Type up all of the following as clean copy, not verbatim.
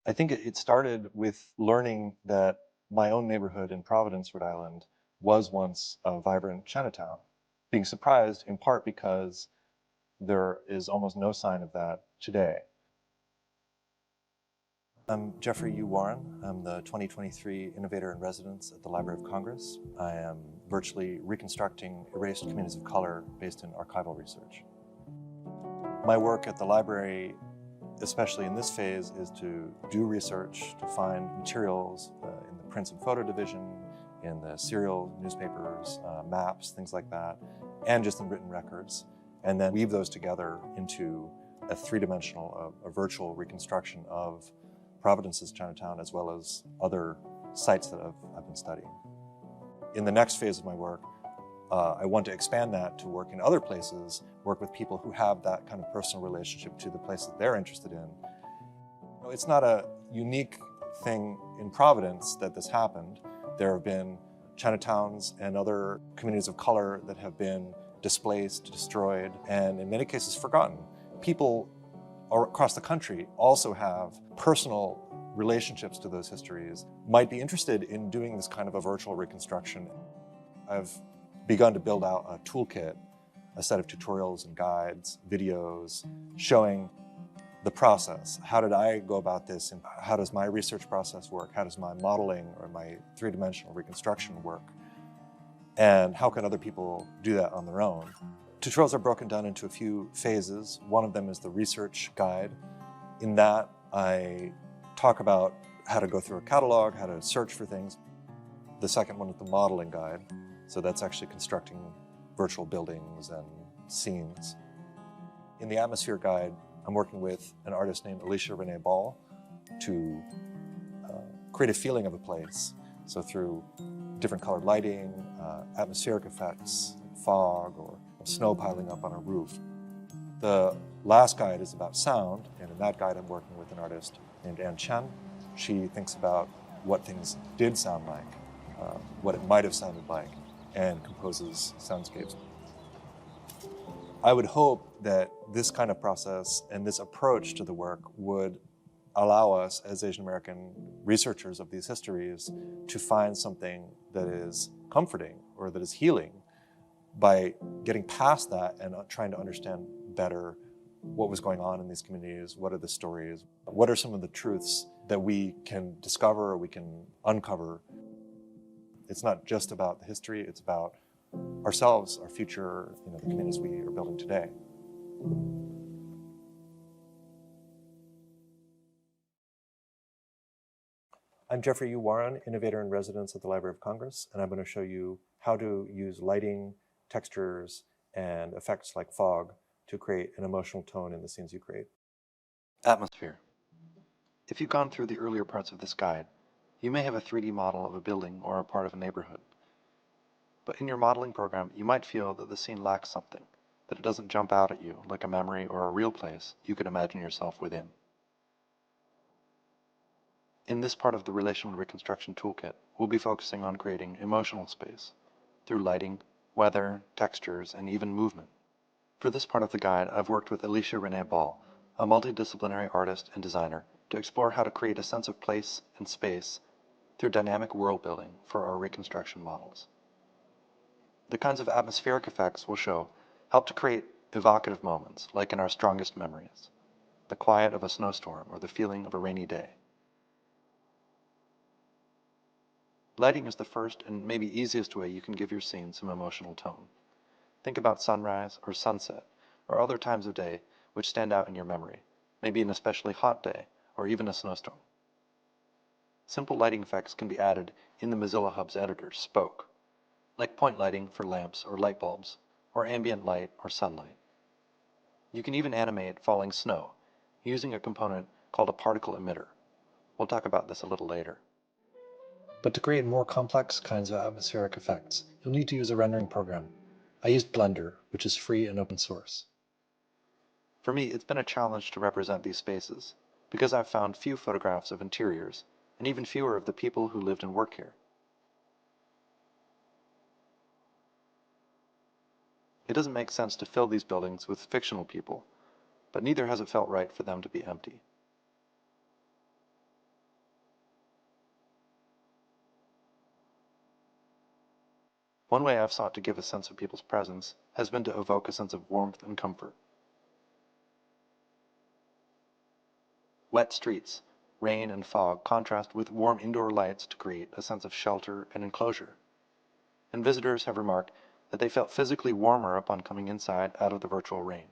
I think it started with learning that my own neighborhood in Providence, Rhode Island, was once a vibrant Chinatown. Being surprised in part because there is almost no sign of that today. I'm Jeffrey U. Warren. I'm the 2023 Innovator in Residence at the Library of Congress. I am virtually reconstructing erased communities of color based in archival research. My work at the library, especially in this phase, is to do research, to find materials in the prints and photo division, in the serial newspapers, maps, things like that, and just in written records, and then weave those together into a three-dimensional, a virtual reconstruction of Providence's Chinatown, as well as other sites that I've been studying. In the next phase of my work, I want to expand that to work in other places, work with people who have that kind of personal relationship to the place that they're interested in. It's not a unique thing in Providence that this happened. There have been Chinatowns and other communities of color that have been displaced, destroyed, and in many cases forgotten. People across the country also have personal relationships to those histories, might be interested in doing this kind of a virtual reconstruction. I've begun to build out a toolkit, a set of tutorials and guides, videos, showing the process. How did I go about this, and how does my research process work? How does my modeling or my three-dimensional reconstruction work? And how can other people do that on their own? Tutorials are broken down into a few phases. One of them is the research guide. In that, I talk about how to go through a catalog, how to search for things. The second one is the modeling guide. So that's actually constructing virtual buildings and scenes. In the atmosphere guide, I'm working with an artist named Alicia Renee Ball to create a feeling of a place. So through different colored lighting, atmospheric effects, fog, or snow piling up on a roof. The last guide is about sound, and in that guide I'm working with an artist named Ann Chen. She thinks about what things did sound like, what it might have sounded like, and composes soundscapes. I would hope that this kind of process and this approach to the work would allow us as Asian American researchers of these histories to find something that is comforting or that is healing by getting past that and trying to understand better what was going on in these communities, what are the stories, what are some of the truths that we can discover or we can uncover. It's not just about the history, it's about ourselves, our future, the communities we are building today. I'm Jeffrey U. Warren, Innovator in Residence at the Library of Congress, and I'm going to show you how to use lighting, textures, and effects like fog to create an emotional tone in the scenes you create. Atmosphere. If you've gone through the earlier parts of this guide, you may have a 3D model of a building or a part of a neighborhood. But in your modeling program, you might feel that the scene lacks something, that it doesn't jump out at you like a memory or a real place you could imagine yourself within. In this part of the Relational Reconstruction Toolkit, we'll be focusing on creating emotional space through lighting, weather, textures, and even movement. For this part of the guide, I've worked with Alicia Renee Ball, a multidisciplinary artist and designer, to explore how to create a sense of place and space through dynamic world building for our reconstruction models. The kinds of atmospheric effects we'll show help to create evocative moments, like in our strongest memories, the quiet of a snowstorm or the feeling of a rainy day. Lighting is the first and maybe easiest way you can give your scene some emotional tone. Think about sunrise or sunset, or other times of day which stand out in your memory, maybe an especially hot day, or even a snowstorm. Simple lighting effects can be added in the Mozilla Hub's editor, Spoke, like point lighting for lamps or light bulbs, or ambient light or sunlight. You can even animate falling snow, using a component called a particle emitter. We'll talk about this a little later. But to create more complex kinds of atmospheric effects, you'll need to use a rendering program. I used Blender, which is free and open source. For me, it's been a challenge to represent these spaces, because I've found few photographs of interiors, and even fewer of the people who lived and work here. It doesn't make sense to fill these buildings with fictional people, but neither has it felt right for them to be empty. One way I've sought to give a sense of people's presence has been to evoke a sense of warmth and comfort. Wet streets, rain and fog contrast with warm indoor lights to create a sense of shelter and enclosure. And visitors have remarked that they felt physically warmer upon coming inside out of the virtual rain.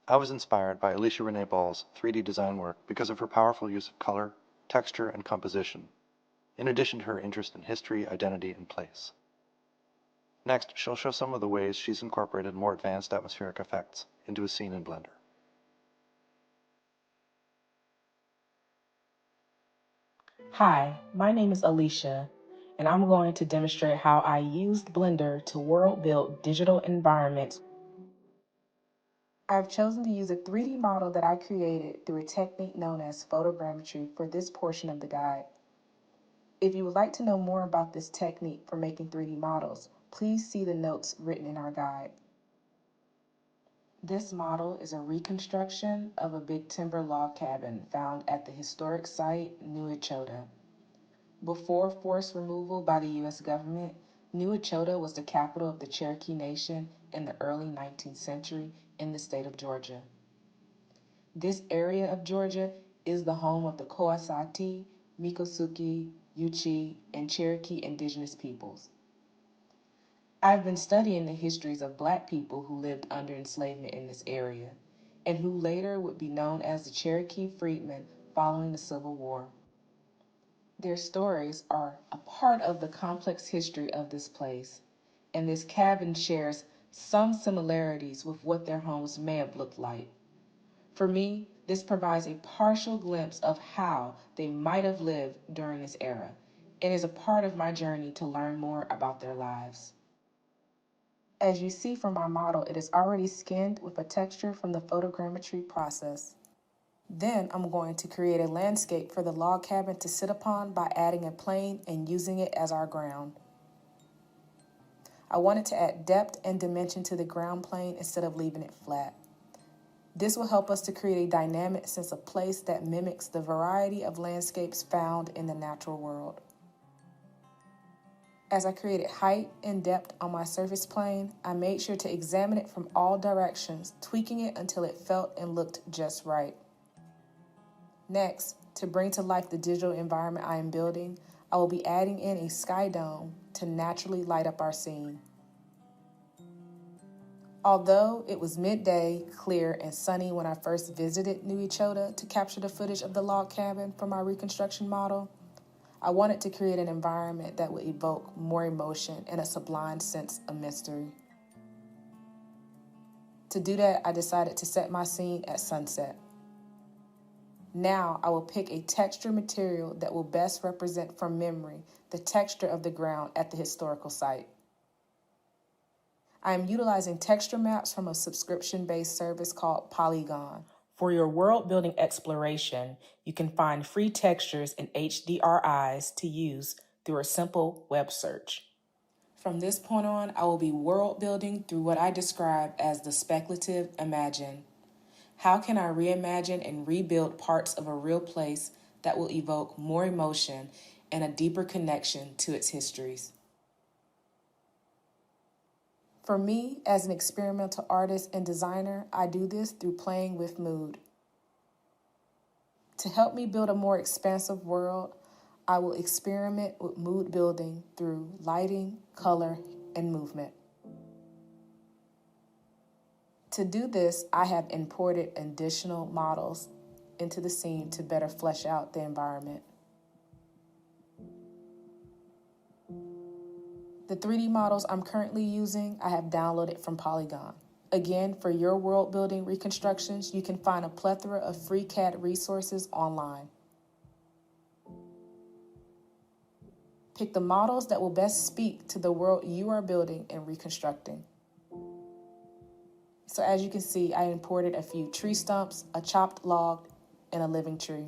I was inspired by Alicia Renee Ball's 3D design work because of her powerful use of color, texture, and composition, in addition to her interest in history, identity, and place. Next, she'll show some of the ways she's incorporated more advanced atmospheric effects into a scene in Blender. Hi, my name is Alicia, and I'm going to demonstrate how I used Blender to world build digital environments. I've chosen to use a 3D model that I created through a technique known as photogrammetry for this portion of the guide. If you would like to know more about this technique for making 3D models, please see the notes written in our guide. This model is a reconstruction of a big timber log cabin found at the historic site New Echota. Before forced removal by the U.S. government, New Echota was the capital of the Cherokee Nation in the early 19th century in the state of Georgia. This area of Georgia is the home of the Coasati, Miccosukee, Yuchi, and Cherokee indigenous peoples. I've been studying the histories of Black people who lived under enslavement in this area, and who later would be known as the Cherokee freedmen following the Civil War. Their stories are a part of the complex history of this place, and this cabin shares some similarities with what their homes may have looked like. For me, this provides a partial glimpse of how they might have lived during this era, and is a part of my journey to learn more about their lives. As you see from my model, it is already skinned with a texture from the photogrammetry process. Then I'm going to create a landscape for the log cabin to sit upon by adding a plane and using it as our ground. I wanted to add depth and dimension to the ground plane instead of leaving it flat. This will help us to create a dynamic sense of place that mimics the variety of landscapes found in the natural world. As I created height and depth on my surface plane, I made sure to examine it from all directions, tweaking it until it felt and looked just right. Next, to bring to life the digital environment I am building, I will be adding in a sky dome to naturally light up our scene. Although it was midday, clear, and sunny when I first visited New Echota to capture the footage of the log cabin for my reconstruction model, I wanted to create an environment that would evoke more emotion and a sublime sense of mystery. To do that, I decided to set my scene at sunset. Now I will pick a texture material that will best represent from memory the texture of the ground at the historical site. I am utilizing texture maps from a subscription-based service called Polygon. For your world-building exploration, you can find free textures and HDRIs to use through a simple web search. From this point on, I will be world-building through what I describe as the speculative imagine. How can I reimagine and rebuild parts of a real place that will evoke more emotion and a deeper connection to its histories? For me, as an experimental artist and designer, I do this through playing with mood. To help me build a more expansive world, I will experiment with mood building through lighting, color, and movement. To do this, I have imported additional models into the scene to better flesh out the environment. The 3D models I'm currently using, I have downloaded from Polygon. Again, for your world building reconstructions, you can find a plethora of free CAD resources online. Pick the models that will best speak to the world you are building and reconstructing. So as you can see, I imported a few tree stumps, a chopped log, and a living tree.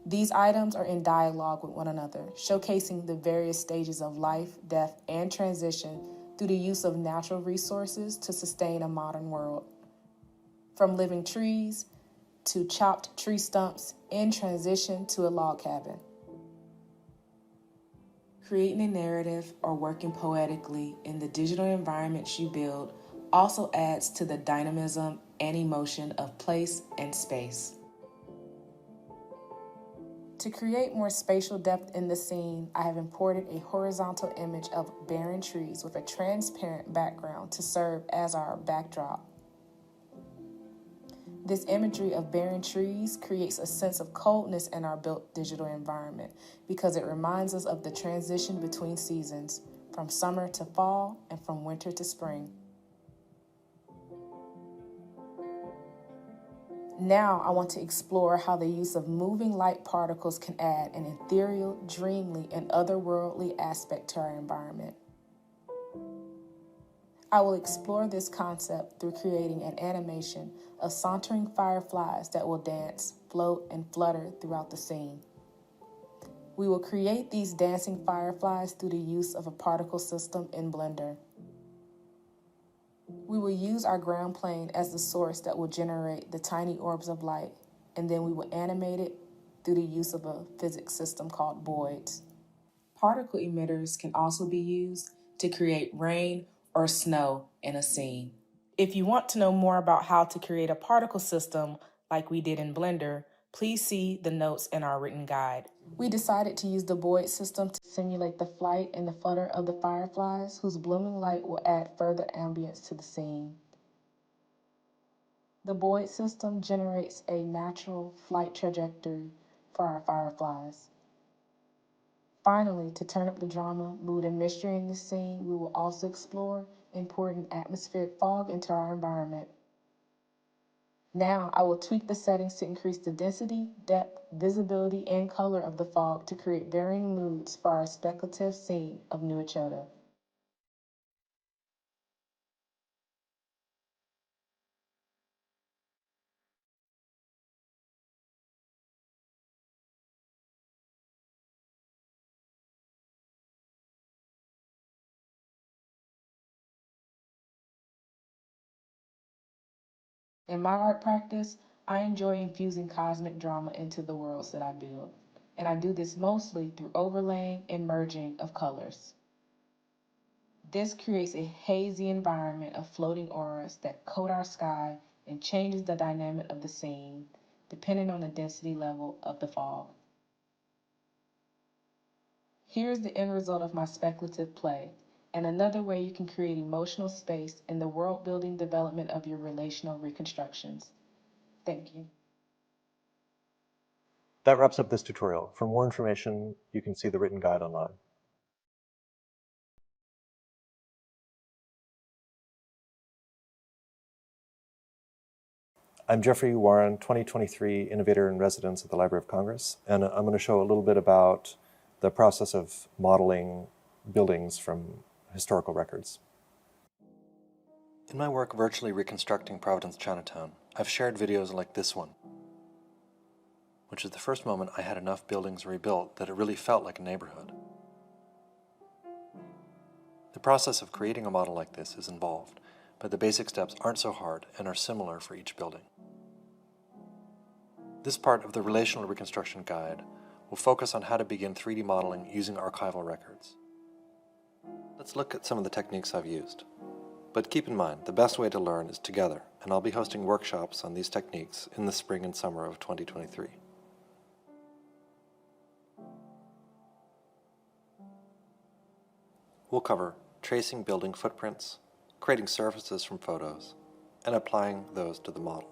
These items are in dialogue with one another, showcasing the various stages of life, death, and transition through the use of natural resources to sustain a modern world. From living trees to chopped tree stumps in transition to a log cabin. Creating a narrative or working poetically in the digital environments you build also adds to the dynamism and emotion of place and space. To create more spatial depth in the scene, I have imported a horizontal image of barren trees with a transparent background to serve as our backdrop. This imagery of barren trees creates a sense of coldness in our built digital environment because it reminds us of the transition between seasons, from summer to fall and from winter to spring. Now I want to explore how the use of moving light particles can add an ethereal, dreamly, and otherworldly aspect to our environment. I will explore this concept through creating an animation of sauntering fireflies that will dance, float, and flutter throughout the scene. We will create these dancing fireflies through the use of a particle system in Blender. We will use our ground plane as the source that will generate the tiny orbs of light, and then we will animate it through the use of a physics system called voids. Particle emitters can also be used to create rain or snow in a scene. If you want to know more about how to create a particle system like we did in Blender, please see the notes in our written guide. We decided to use the void system to simulate the flight and the flutter of the fireflies, whose blooming light will add further ambience to the scene. The void system generates a natural flight trajectory for our fireflies. Finally, to turn up the drama, mood, and mystery in this scene, we will also explore importing atmospheric fog into our environment. Now, I will tweak the settings to increase the density, depth, visibility, and color of the fog to create varying moods for our speculative scene of New Echota. In my art practice, I enjoy infusing cosmic drama into the worlds that I build, and I do this mostly through overlaying and merging of colors. This creates a hazy environment of floating auras that coat our sky and changes the dynamic of the scene, depending on the density level of the fog. Here's the end result of my speculative play, and another way you can create emotional space in the world-building development of your relational reconstructions. Thank you. That wraps up this tutorial. For more information, you can see the written guide online. I'm Jeffrey Warren, 2023 Innovator in Residence at the Library of Congress, and I'm going to show a little bit about the process of modeling buildings from historical records. In my work virtually reconstructing Providence Chinatown, I've shared videos like this one, which is the first moment I had enough buildings rebuilt that it really felt like a neighborhood. The process of creating a model like this is involved, but the basic steps aren't so hard and are similar for each building. This part of the Relational Reconstruction Guide will focus on how to begin 3D modeling using archival records. Let's look at some of the techniques I've used. But keep in mind, the best way to learn is together, and I'll be hosting workshops on these techniques in the spring and summer of 2023. We'll cover tracing building footprints, creating surfaces from photos, and applying those to the model.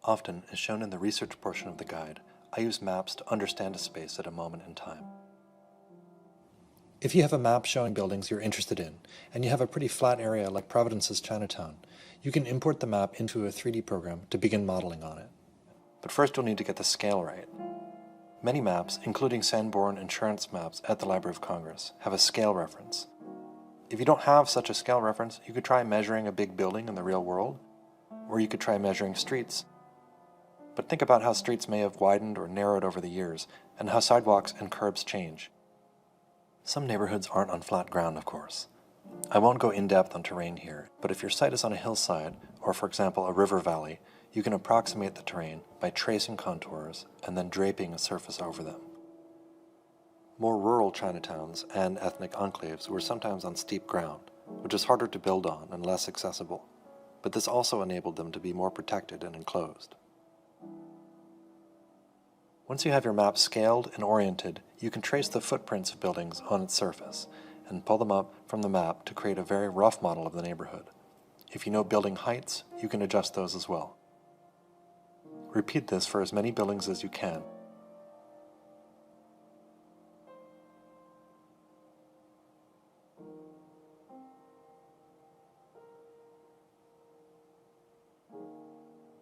Often, as shown in the research portion of the guide, I use maps to understand a space at a moment in time. If you have a map showing buildings you're interested in, and you have a pretty flat area like Providence's Chinatown, you can import the map into a 3D program to begin modeling on it. But first you'll need to get the scale right. Many maps, including Sanborn insurance maps at the Library of Congress, have a scale reference. If you don't have such a scale reference, you could try measuring a big building in the real world, or you could try measuring streets. But think about how streets may have widened or narrowed over the years, and how sidewalks and curbs change. Some neighborhoods aren't on flat ground, of course. I won't go in depth on terrain here, but if your site is on a hillside, or for example a river valley, you can approximate the terrain by tracing contours and then draping a surface over them. More rural Chinatowns and ethnic enclaves were sometimes on steep ground, which is harder to build on and less accessible, but this also enabled them to be more protected and enclosed. Once you have your map scaled and oriented, you can trace the footprints of buildings on its surface and pull them up from the map to create a very rough model of the neighborhood. If you know building heights, you can adjust those as well. Repeat this for as many buildings as you can.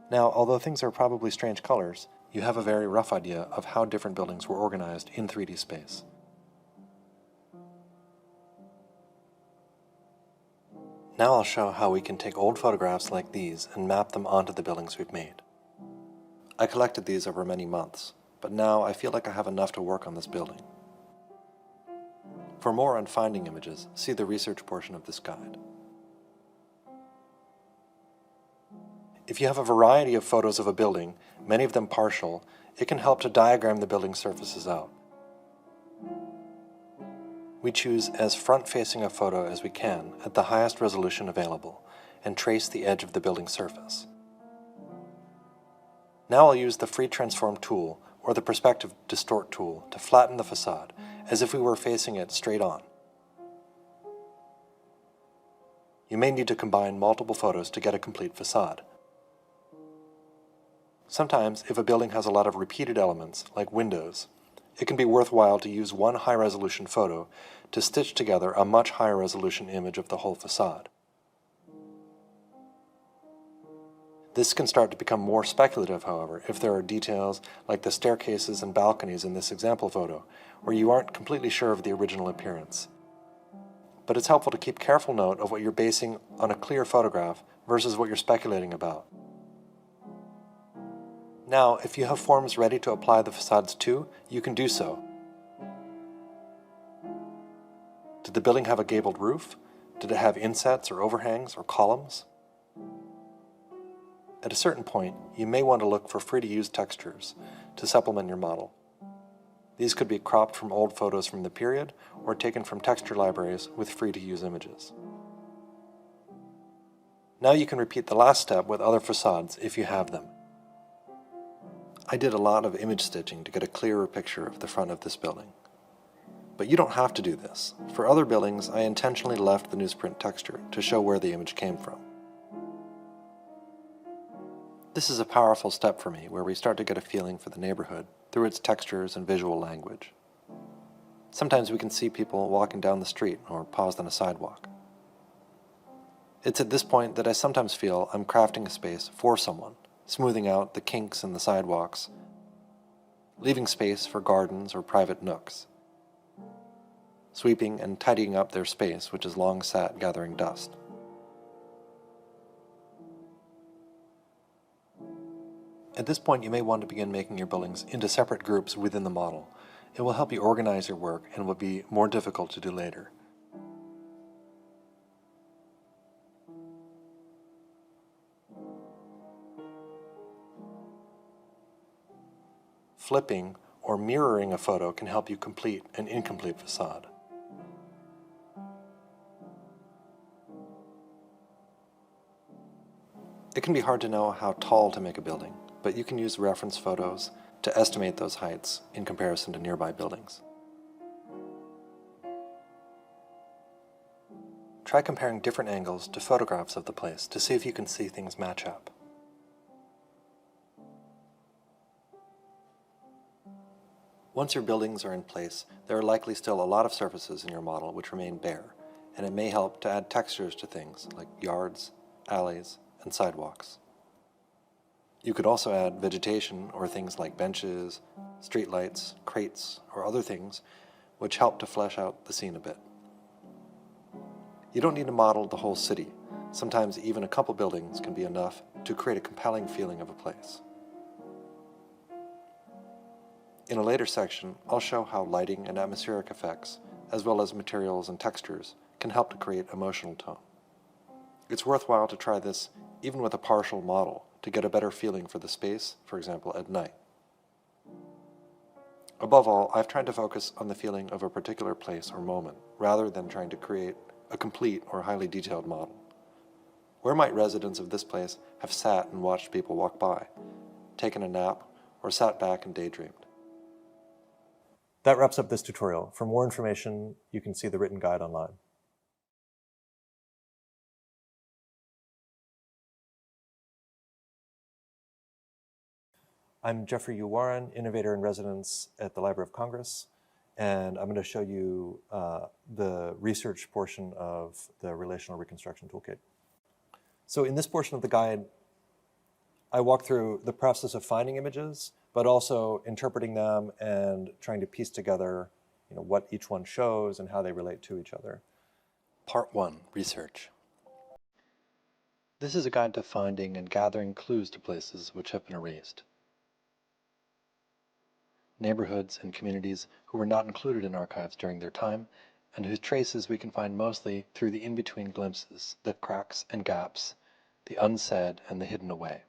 Now, although things are probably strange colors, you have a very rough idea of how different buildings were organized in 3D space. Now I'll show how we can take old photographs like these and map them onto the buildings we've made. I collected these over many months, but now I feel like I have enough to work on this building. For more on finding images, see the research portion of this guide. If you have a variety of photos of a building, many of them partial, it can help to diagram the building surfaces out. We choose as front-facing a photo as we can at the highest resolution available and trace the edge of the building surface. Now I'll use the Free Transform tool or the Perspective Distort tool to flatten the facade as if we were facing it straight on. You may need to combine multiple photos to get a complete facade. Sometimes, if a building has a lot of repeated elements, like windows, it can be worthwhile to use one high-resolution photo to stitch together a much higher-resolution image of the whole facade. This can start to become more speculative, however, if there are details like the staircases and balconies in this example photo, where you aren't completely sure of the original appearance. But it's helpful to keep careful note of what you're basing on a clear photograph versus what you're speculating about. Now, if you have forms ready to apply the facades to, you can do so. Did the building have a gabled roof? Did it have insets or overhangs or columns? At a certain point, you may want to look for free-to-use textures to supplement your model. These could be cropped from old photos from the period or taken from texture libraries with free-to-use images. Now you can repeat the last step with other facades if you have them. I did a lot of image stitching to get a clearer picture of the front of this building. But you don't have to do this. For other buildings, I intentionally left the newsprint texture to show where the image came from. This is a powerful step for me, where we start to get a feeling for the neighborhood through its textures and visual language. Sometimes we can see people walking down the street or paused on a sidewalk. It's at this point that I sometimes feel I'm crafting a space for someone, smoothing out the kinks in the sidewalks, leaving space for gardens or private nooks, sweeping and tidying up their space which has long sat gathering dust. At this point, you may want to begin making your buildings into separate groups within the model. It will help you organize your work and will be more difficult to do later. Flipping or mirroring a photo can help you complete an incomplete facade. It can be hard to know how tall to make a building, but you can use reference photos to estimate those heights in comparison to nearby buildings. Try comparing different angles to photographs of the place to see if you can see things match up. Once your buildings are in place, there are likely still a lot of surfaces in your model which remain bare, and it may help to add textures to things like yards, alleys, and sidewalks. You could also add vegetation or things like benches, streetlights, crates, or other things which help to flesh out the scene a bit. You don't need to model the whole city. Sometimes even a couple buildings can be enough to create a compelling feeling of a place. In a later section, I'll show how lighting and atmospheric effects, as well as materials and textures, can help to create emotional tone. It's worthwhile to try this even with a partial model to get a better feeling for the space, for example, at night. Above all, I've tried to focus on the feeling of a particular place or moment, rather than trying to create a complete or highly detailed model. Where might residents of this place have sat and watched people walk by, taken a nap, or sat back and daydreamed? That wraps up this tutorial. For more information, you can see the written guide online. I'm Jeffrey U. Warren, Innovator in Residence at the Library of Congress, and I'm going to show you the research portion of the Relational Reconstruction Toolkit. So in this portion of the guide, I walk through the process of finding images, but also interpreting them and trying to piece together what each one shows and how they relate to each other. Part 1, Research. This is a guide to finding and gathering clues to places which have been erased. Neighborhoods and communities who were not included in archives during their time, and whose traces we can find mostly through the in-between glimpses, the cracks and gaps, the unsaid and the hidden away.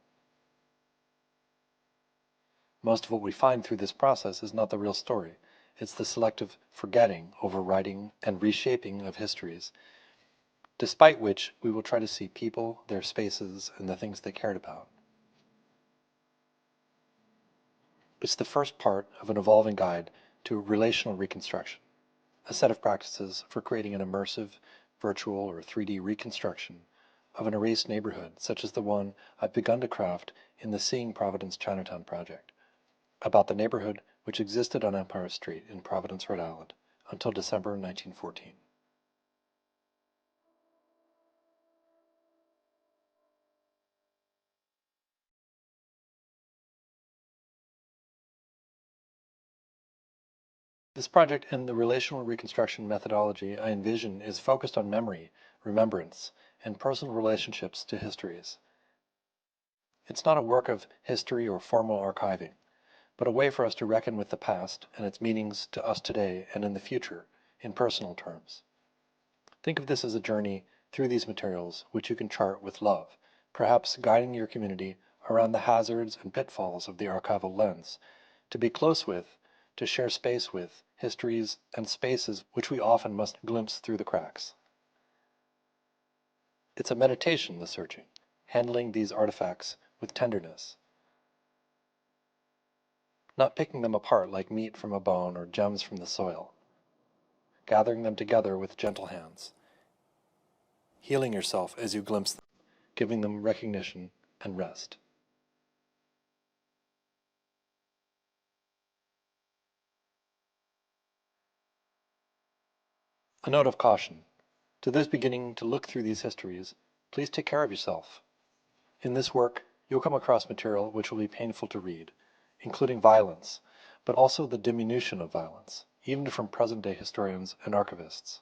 Most of what we find through this process is not the real story. It's the selective forgetting, overwriting, and reshaping of histories, despite which we will try to see people, their spaces, and the things they cared about. It's the first part of an evolving guide to relational reconstruction, a set of practices for creating an immersive, virtual, or 3D reconstruction of an erased neighborhood, such as the one I've begun to craft in the Seeing Providence Chinatown project, about the neighborhood which existed on Empire Street in Providence, Rhode Island, until December 1914. This project and the relational reconstruction methodology I envision is focused on memory, remembrance, and personal relationships to histories. It's not a work of history or formal archiving, but a way for us to reckon with the past and its meanings to us today and in the future in personal terms. Think of this as a journey through these materials which you can chart with love, perhaps guiding your community around the hazards and pitfalls of the archival lens, to be close with, to share space with, histories and spaces which we often must glimpse through the cracks. It's a meditation, the searching, handling these artifacts with tenderness, not picking them apart like meat from a bone or gems from the soil, gathering them together with gentle hands, healing yourself as you glimpse them, giving them recognition and rest. A note of caution. To those beginning to look through these histories, please take care of yourself. In this work, you'll come across material which will be painful to read, including violence, but also the diminution of violence, even from present-day historians and archivists.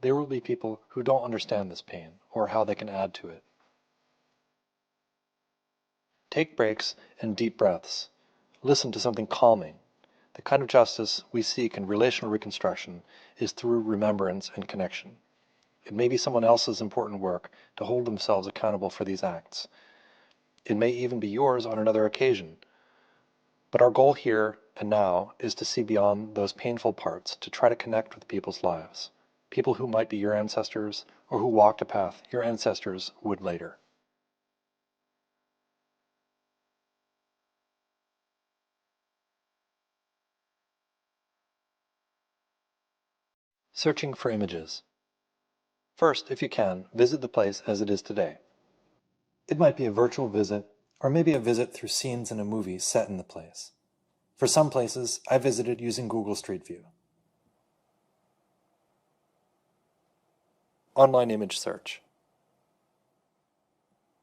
There will be people who don't understand this pain or how they can add to it. Take breaks and deep breaths. Listen to something calming. The kind of justice we seek in relational reconstruction is through remembrance and connection. It may be someone else's important work to hold themselves accountable for these acts. It may even be yours on another occasion. But our goal here and now is to see beyond those painful parts, to try to connect with people's lives, people who might be your ancestors or who walked a path your ancestors would later. Searching for images. First, if you can, visit the place as it is today. It might be a virtual visit, or maybe a visit through scenes in a movie set in the place. For some places, I visited using Google Street View. Online image search.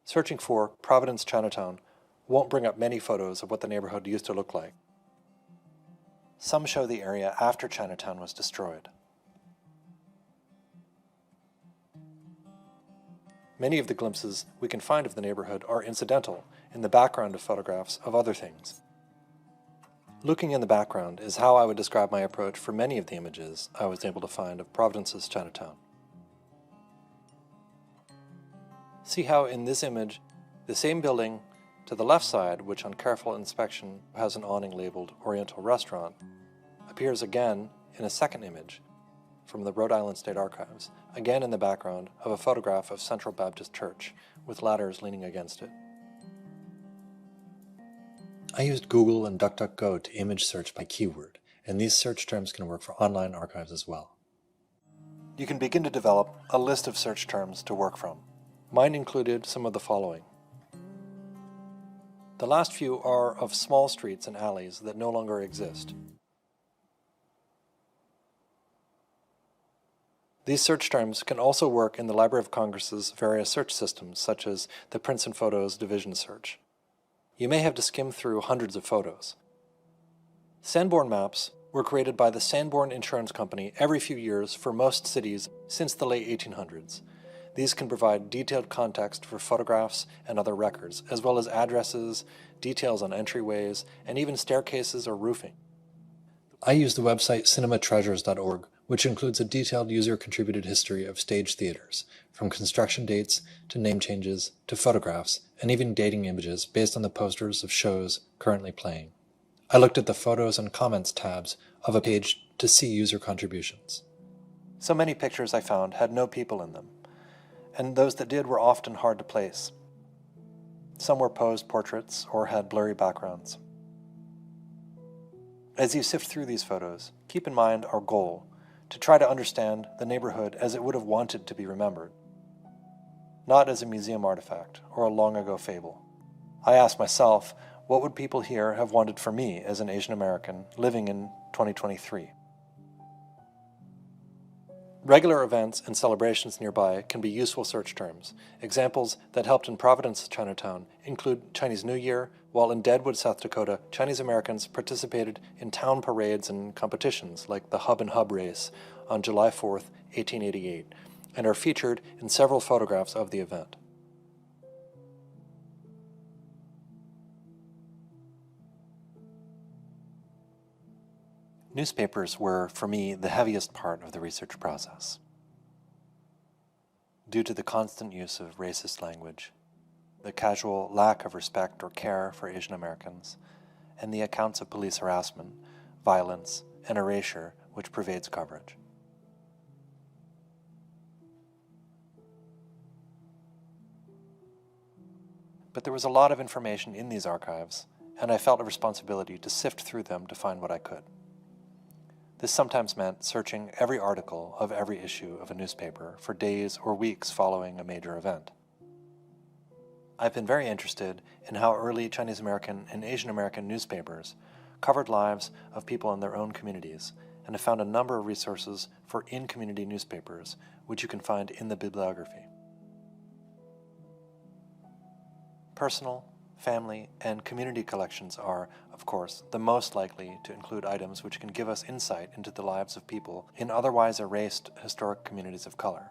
Searching for Providence Chinatown won't bring up many photos of what the neighborhood used to look like. Some show the area after Chinatown was destroyed. Many of the glimpses we can find of the neighborhood are incidental, in the background of photographs of other things. Looking in the background is how I would describe my approach for many of the images I was able to find of Providence's Chinatown. See how in this image, the same building to the left side, which on careful inspection has an awning labeled Oriental Restaurant, appears again in a second image from the Rhode Island State Archives, again in the background of a photograph of Central Baptist Church, with ladders leaning against it. I used Google and DuckDuckGo to image search by keyword, and these search terms can work for online archives as well. You can begin to develop a list of search terms to work from. Mine included some of the following. The last few are of small streets and alleys that no longer exist. These search terms can also work in the Library of Congress's various search systems, such as the Prints and Photos Division Search. You may have to skim through hundreds of photos. Sanborn maps were created by the Sanborn Insurance Company every few years for most cities since the late 1800s. These can provide detailed context for photographs and other records, as well as addresses, details on entryways, and even staircases or roofing. I use the website cinematreasures.org, which includes a detailed user-contributed history of stage theaters, from construction dates to name changes to photographs, and even dating images based on the posters of shows currently playing. I looked at the Photos and Comments tabs of a page to see user contributions. So many pictures I found had no people in them, and those that did were often hard to place. Some were posed portraits or had blurry backgrounds. As you sift through these photos, keep in mind our goal, to try to understand the neighborhood as it would have wanted to be remembered, not as a museum artifact or a long-ago fable. I asked myself, what would people here have wanted for me as an Asian American living in 2023? Regular events and celebrations nearby can be useful search terms. Examples that helped in Providence, Chinatown include Chinese New Year, while in Deadwood, South Dakota, Chinese Americans participated in town parades and competitions like the Hub and Hub race on July 4th, 1888, and are featured in several photographs of the event. Newspapers were, for me, the heaviest part of the research process. Due to the constant use of racist language, the casual lack of respect or care for Asian Americans, and the accounts of police harassment, violence, and erasure which pervades coverage. But there was a lot of information in these archives, and I felt a responsibility to sift through them to find what I could. This sometimes meant searching every article of every issue of a newspaper for days or weeks following a major event. I've been very interested in how early Chinese American and Asian American newspapers covered lives of people in their own communities, and have found a number of resources for in-community newspapers, which you can find in the bibliography. Personal, family, and community collections are, of course, the most likely to include items which can give us insight into the lives of people in otherwise erased historic communities of color.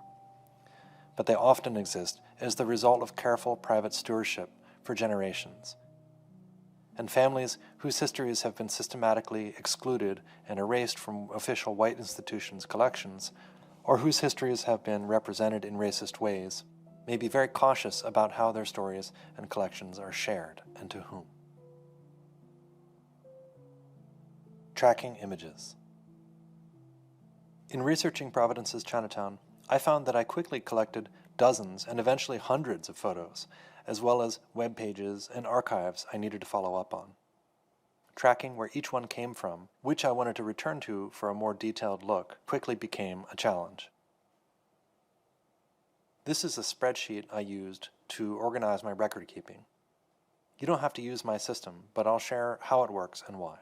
But they often exist as the result of careful private stewardship for generations. And families whose histories have been systematically excluded and erased from official white institutions' collections, or whose histories have been represented in racist ways, may be very cautious about how their stories and collections are shared and to whom. Tracking images. In researching Providence's Chinatown, I found that I quickly collected dozens and eventually hundreds of photos, as well as web pages and archives I needed to follow up on. Tracking where each one came from, which I wanted to return to for a more detailed look, quickly became a challenge. This is a spreadsheet I used to organize my record keeping. You don't have to use my system, but I'll share how it works and why.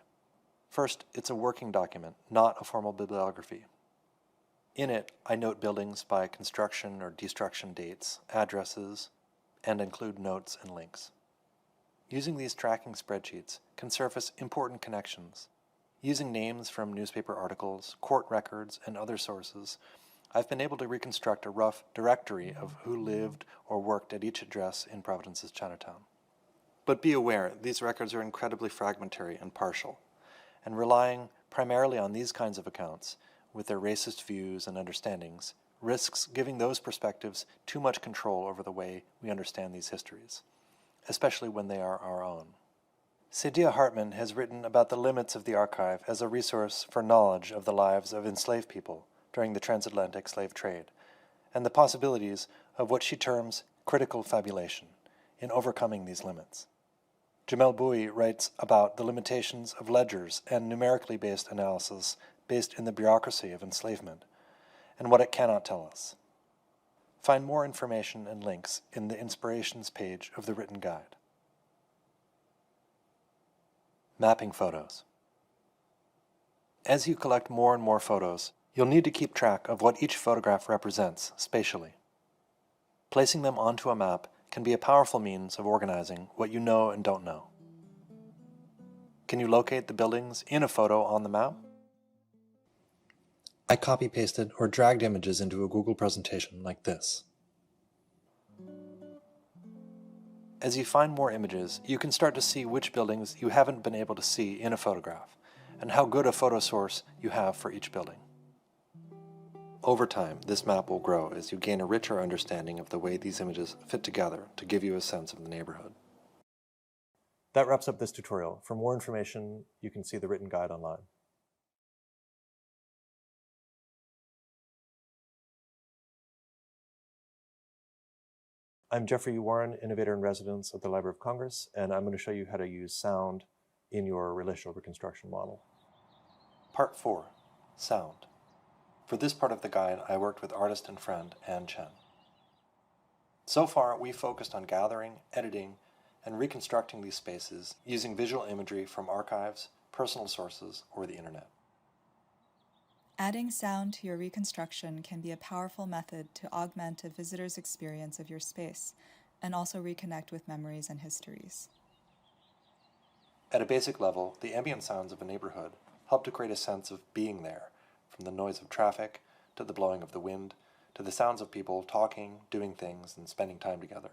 First, it's a working document, not a formal bibliography. In it, I note buildings by construction or destruction dates, addresses, and include notes and links. Using these tracking spreadsheets can surface important connections. Using names from newspaper articles, court records, and other sources, I've been able to reconstruct a rough directory of who lived or worked at each address in Providence's Chinatown. But be aware, these records are incredibly fragmentary and partial, and relying primarily on these kinds of accounts, with their racist views and understandings, risks giving those perspectives too much control over the way we understand these histories, especially when they are our own. Saidiya Hartman has written about the limits of the archive as a resource for knowledge of the lives of enslaved people during the transatlantic slave trade, and the possibilities of what she terms critical fabulation in overcoming these limits. Jamel Bowie writes about the limitations of ledgers and numerically based analysis based in the bureaucracy of enslavement, and what it cannot tell us. Find more information and links in the Inspirations page of the written guide. Mapping photos. As you collect more and more photos, you'll need to keep track of what each photograph represents spatially. Placing them onto a map can be a powerful means of organizing what you know and don't know. Can you locate the buildings in a photo on the map? I copy-pasted or dragged images into a Google presentation like this. As you find more images, you can start to see which buildings you haven't been able to see in a photograph, and how good a photo source you have for each building. Over time, this map will grow as you gain a richer understanding of the way these images fit together to give you a sense of the neighborhood. That wraps up this tutorial. For more information, you can see the written guide online. I'm Jeffrey Warren, Innovator in Residence at the Library of Congress, and I'm going to show you how to use sound in your relational reconstruction model. Part 4, Sound. For this part of the guide, I worked with artist and friend Ann Chen. So far, we focused on gathering, editing, and reconstructing these spaces using visual imagery from archives, personal sources, or the internet. Adding sound to your reconstruction can be a powerful method to augment a visitor's experience of your space and also reconnect with memories and histories. At a basic level, the ambient sounds of a neighborhood help to create a sense of being there, from the noise of traffic, to the blowing of the wind, to the sounds of people talking, doing things, and spending time together.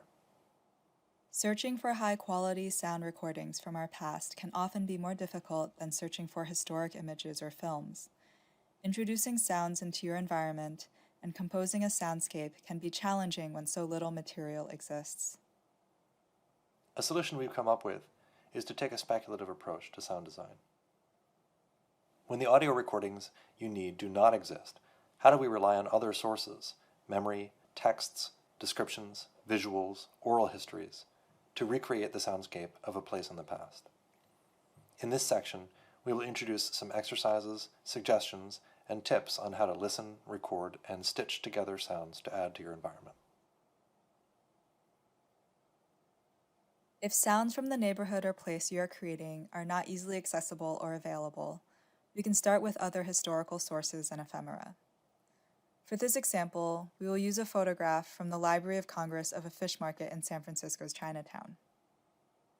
Searching for high-quality sound recordings from our past can often be more difficult than searching for historic images or films. Introducing sounds into your environment and composing a soundscape can be challenging when so little material exists. A solution we've come up with is to take a speculative approach to sound design. When the audio recordings you need do not exist, how do we rely on other sources, memory, texts, descriptions, visuals, oral histories, to recreate the soundscape of a place in the past? In this section, we will introduce some exercises, suggestions, and tips on how to listen, record, and stitch together sounds to add to your environment. If sounds from the neighborhood or place you are creating are not easily accessible or available, we can start with other historical sources and ephemera. For this example, we will use a photograph from the Library of Congress of a fish market in San Francisco's Chinatown.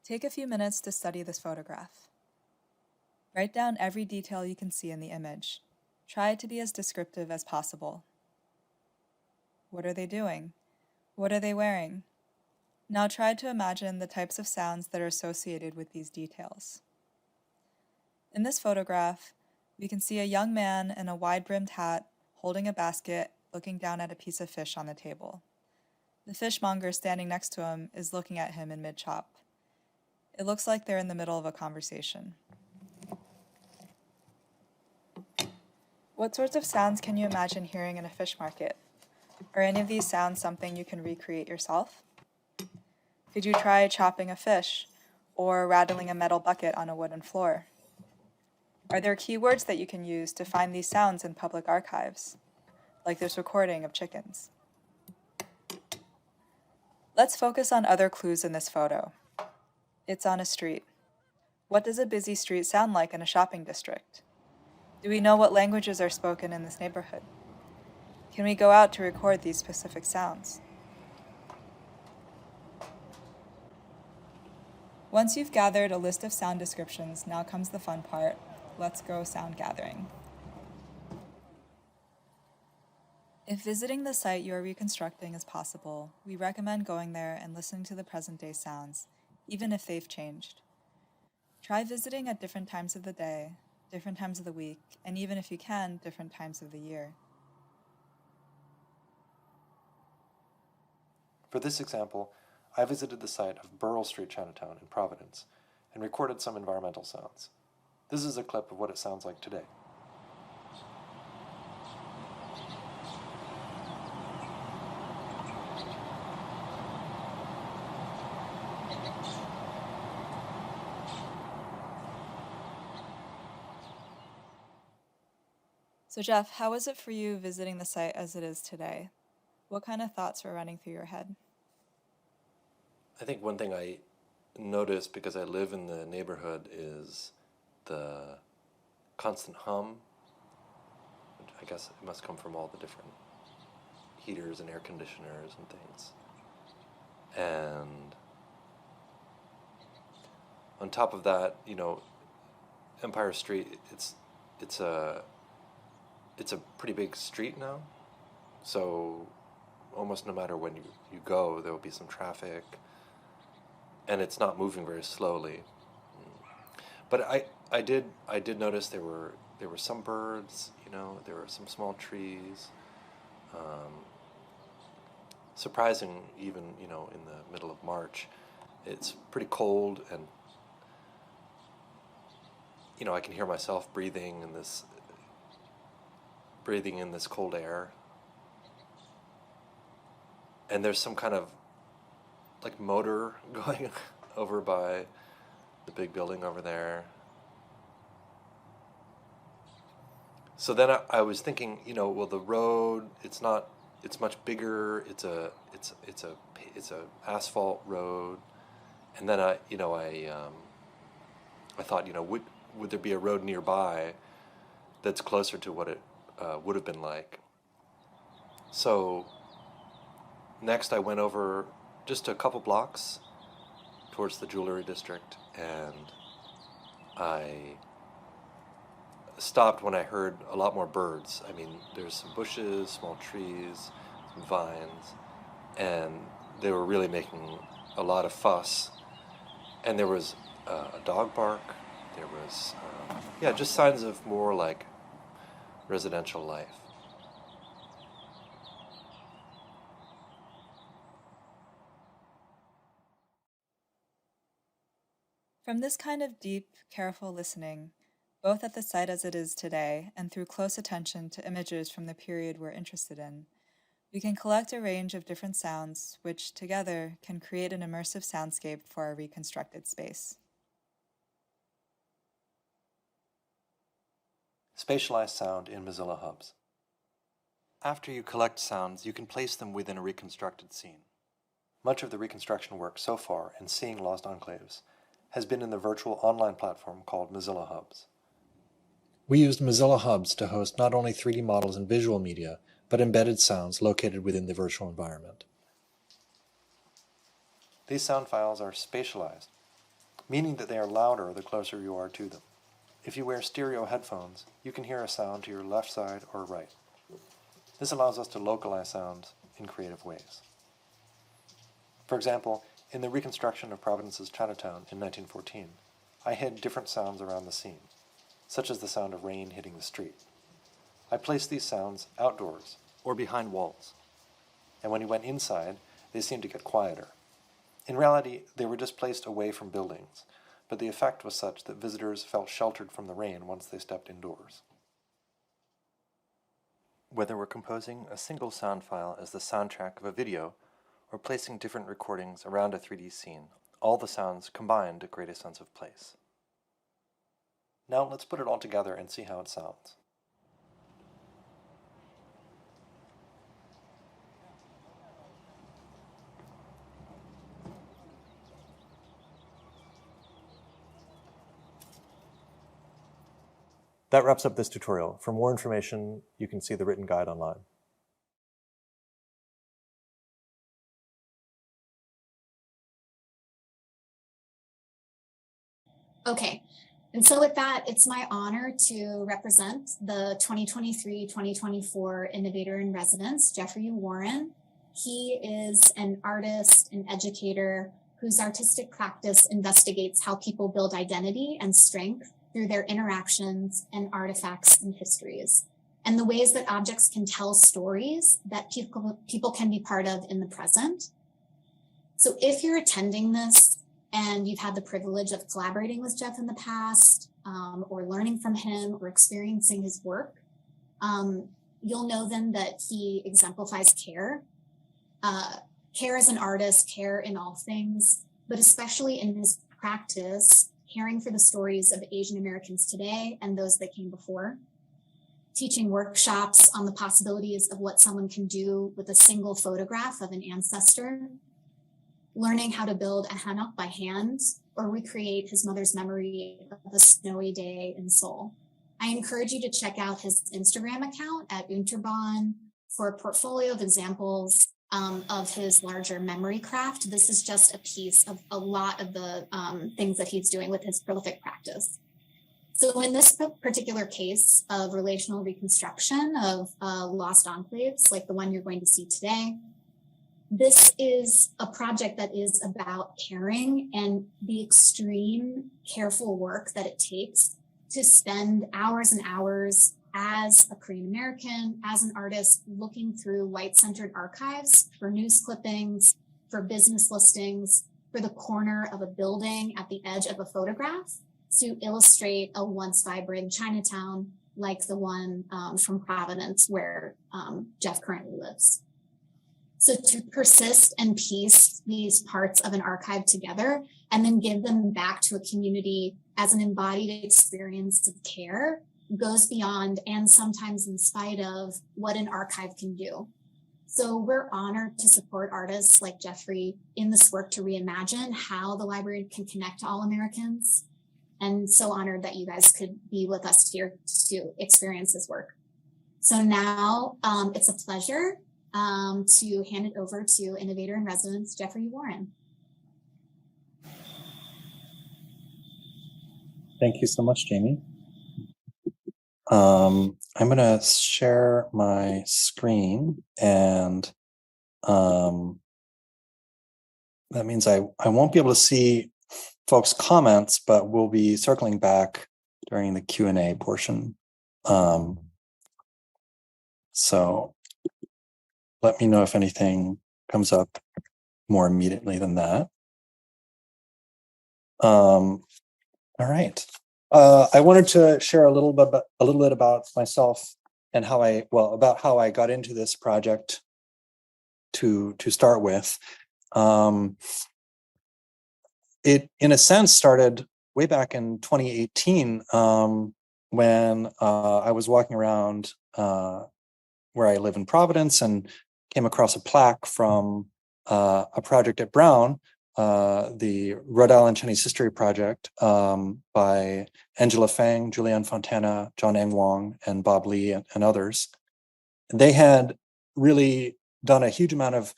Take a few minutes to study this photograph. Write down every detail you can see in the image. Try to be as descriptive as possible. What are they doing? What are they wearing? Now try to imagine the types of sounds that are associated with these details. In this photograph, we can see a young man in a wide-brimmed hat holding a basket, looking down at a piece of fish on the table. The fishmonger standing next to him is looking at him in mid-chop. It looks like they're in the middle of a conversation. What sorts of sounds can you imagine hearing in a fish market? Are any of these sounds something you can recreate yourself? Could you try chopping a fish or rattling a metal bucket on a wooden floor? Are there keywords that you can use to find these sounds in public archives, like this recording of chickens? Let's focus on other clues in this photo. It's on a street. What does a busy street sound like in a shopping district? Do we know what languages are spoken in this neighborhood? Can we go out to record these specific sounds? Once you've gathered a list of sound descriptions, now comes the fun part. Let's go sound gathering. If visiting the site you are reconstructing is possible, we recommend going there and listening to the present-day sounds, even if they've changed. Try visiting at different times of the day, different times of the week, and even if you can, different times of the year. For this example, I visited the site of Burrell Street Chinatown in Providence and recorded some environmental sounds. This is a clip of what it sounds like today. So Jeff, how was it for you visiting the site as it is today? What kind of thoughts were running through your head? I think one thing I noticed because I live in the neighborhood is the constant hum. I guess it must come from all the different heaters and air conditioners and things. And on top of that, Empire Street, it's a pretty big street now, so almost no matter when you go, there will be some traffic, and it's not moving very slowly. But I did notice there were some birds, there were some small trees. Surprising, even in the middle of March, it's pretty cold, and I can hear myself breathing in this cold air. And there's some kind of like motor going over by the big building over there. So then I was thinking, well, the road, it's much bigger. It's a asphalt road. And then I thought, would there be a road nearby that's closer to what it would have been like? So next I went over just a couple blocks towards the jewelry district, and I stopped when I heard a lot more birds. I mean, there's some bushes, small trees, some vines, and they were really making a lot of fuss. And there was a dog bark. There was, just signs of more like residential life. From this kind of deep, careful listening, both at the site as it is today and through close attention to images from the period we're interested in, we can collect a range of different sounds which, together, can create an immersive soundscape for our reconstructed space. Spatialized sound in Mozilla hubs. After you collect sounds, you can place them within a reconstructed scene. Much of the reconstruction work so far in Seeing Lost Enclaves has been in the virtual online platform called Mozilla Hubs. We used Mozilla Hubs to host not only 3D models and visual media, but embedded sounds located within the virtual environment. These sound files are spatialized, meaning that they are louder the closer you are to them. If you wear stereo headphones, you can hear a sound to your left side or right. This allows us to localize sounds in creative ways. For example, in the reconstruction of Providence's Chinatown in 1914, I hid different sounds around the scene, such as the sound of rain hitting the street. I placed these sounds outdoors or behind walls, and when you went inside, they seemed to get quieter. In reality, they were just placed away from buildings, but the effect was such that visitors felt sheltered from the rain once they stepped indoors. Whether we're composing a single sound file as the soundtrack of a video, or placing different recordings around a 3D scene, all the sounds combine to create a sense of place. Now let's put it all together and see how it sounds. That wraps up this tutorial. For more information, you can see the written guide online. Okay, and so with that, it's my honor to represent the 2023-2024 Innovator in Residence, Jeffrey Warren. He is an artist, an educator, whose artistic practice investigates how people build identity and strength through their interactions and artifacts and histories, and the ways that objects can tell stories that people can be part of in the present. So if you're attending this and you've had the privilege of collaborating with Jeff in the past, or learning from him or experiencing his work, you'll know then that he exemplifies care. Care as an artist, care in all things, but especially in his practice, caring for the stories of Asian Americans today and those that came before. Teaching workshops on the possibilities of what someone can do with a single photograph of an ancestor. Learning how to build a hanok by hand or recreate his mother's memory of a snowy day in Seoul. I encourage you to check out his Instagram account at Unterbahn for a portfolio of examples of his larger memory craft. This is just a piece of a lot of the things that he's doing with his prolific practice. So in this particular case of relational reconstruction of lost enclaves, like the one you're going to see today, this is a project that is about caring and the extreme careful work that it takes to spend hours and hours as a Korean American, as an artist, looking through white-centered archives for news clippings, for business listings, for the corner of a building at the edge of a photograph to illustrate a once vibrant Chinatown like the one from Providence where Jeff currently lives. So to persist and piece these parts of an archive together and then give them back to a community as an embodied experience of care goes beyond and sometimes in spite of what an archive can do. So we're honored to support artists like Jeffrey in this work to reimagine how the library can connect to all Americans, and so honored that you guys could be with us here to experience his work. So now it's a pleasure to hand it over to Innovator in Residence, Jeffrey Warren. Thank you so much, Jamie. I'm going to share my screen, and that means I won't be able to see folks' comments, but we'll be circling back during the Q&A portion. So let me know if anything comes up more immediately than that. All right. I wanted to share a little bit about myself and how I got into this project to start with. It, in a sense, started way back in 2018 when I was walking around where I live in Providence and came across a plaque from a project at Brown, the Rhode Island Chinese History Project by Angela Fang, Julianne Fontana, John Eng Wong, and Bob Lee and others. They had really done a huge amount of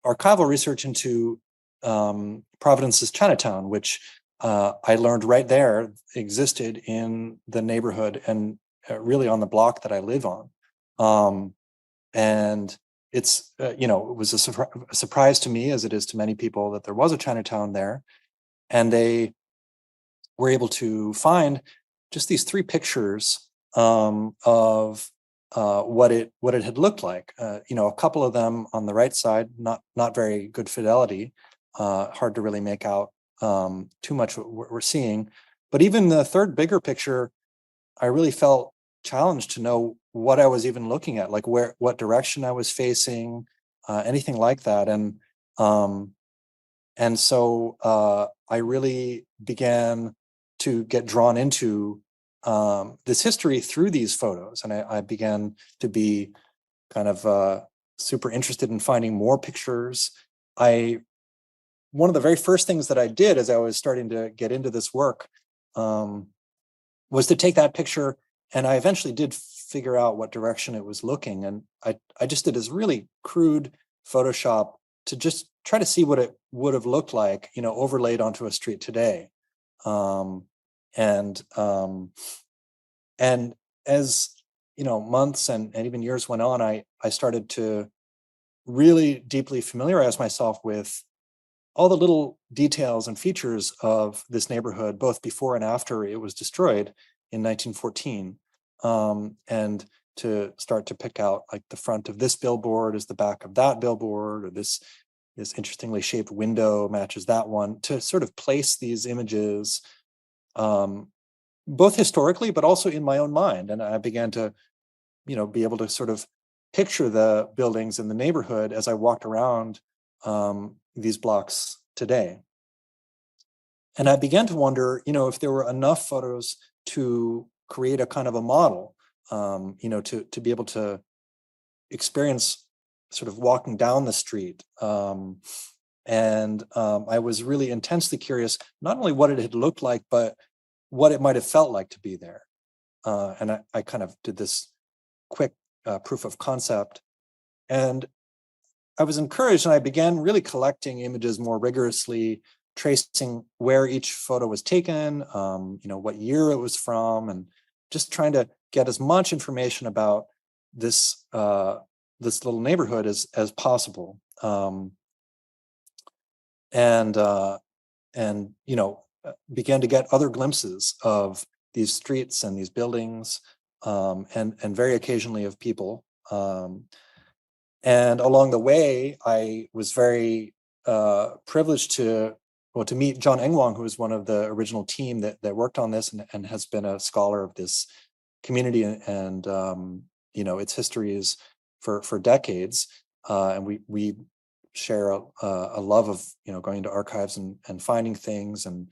archival research into Providence's Chinatown, which I learned right there existed in the neighborhood and really on the block that I live on. And it's, it was a surprise to me, as it is to many people, that there was a Chinatown there. And they were able to find just these 3 pictures of what it had looked like. A couple of them on the right side, not very good fidelity, hard to really make out too much what we're seeing. But even the 3rd bigger picture, I really felt challenged to know what I was even looking at, like what direction I was facing, anything like that. And so I really began to get drawn into this history through these photos. And I began to be kind of super interested in finding more pictures. One of the very first things that I did as I was starting to get into this work was to take that picture, and I eventually did figure out what direction it was looking. And I just did this really crude Photoshop to just try to see what it would have looked like, overlaid onto a street today. And as months and even years went on, I started to really deeply familiarize myself with all the little details and features of this neighborhood, both before and after it was destroyed in 1914. And to start to pick out, like, the front of this billboard is the back of that billboard, or this this interestingly shaped window matches that one, to sort of place these images both historically, but also in my own mind. And I began to, be able to sort of picture the buildings in the neighborhood as I walked around these blocks today. And I began to wonder, if there were enough photos to create a kind of a model, to be able to experience sort of walking down the street. And I was really intensely curious, not only what it had looked like, but what it might have felt like to be there. And I kind of did this quick proof of concept. And I was encouraged, and I began really collecting images more rigorously, tracing where each photo was taken, what year it was from, and just trying to get as much information about this this little neighborhood as possible. And began to get other glimpses of these streets and these buildings, and very occasionally of people. And along the way, I was very privileged to meet John Engwang, who was one of the original team that worked on this and has been a scholar of this community and its histories for decades. And we share a love of going into archives and finding things and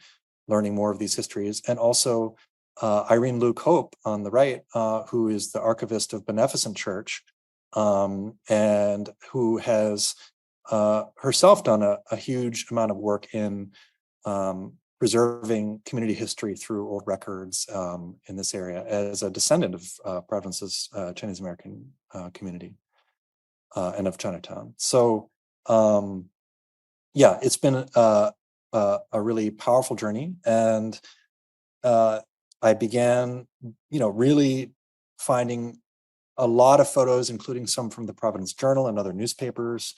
learning more of these histories. And also Irene Luke Hope on the right, who is the archivist of Beneficent Church, and who has herself done a huge amount of work in preserving community history through old records in this area as a descendant of Providence's Chinese American community and of Chinatown. So it's been a really powerful journey, and I began, really finding a lot of photos, including some from the Providence Journal and other newspapers,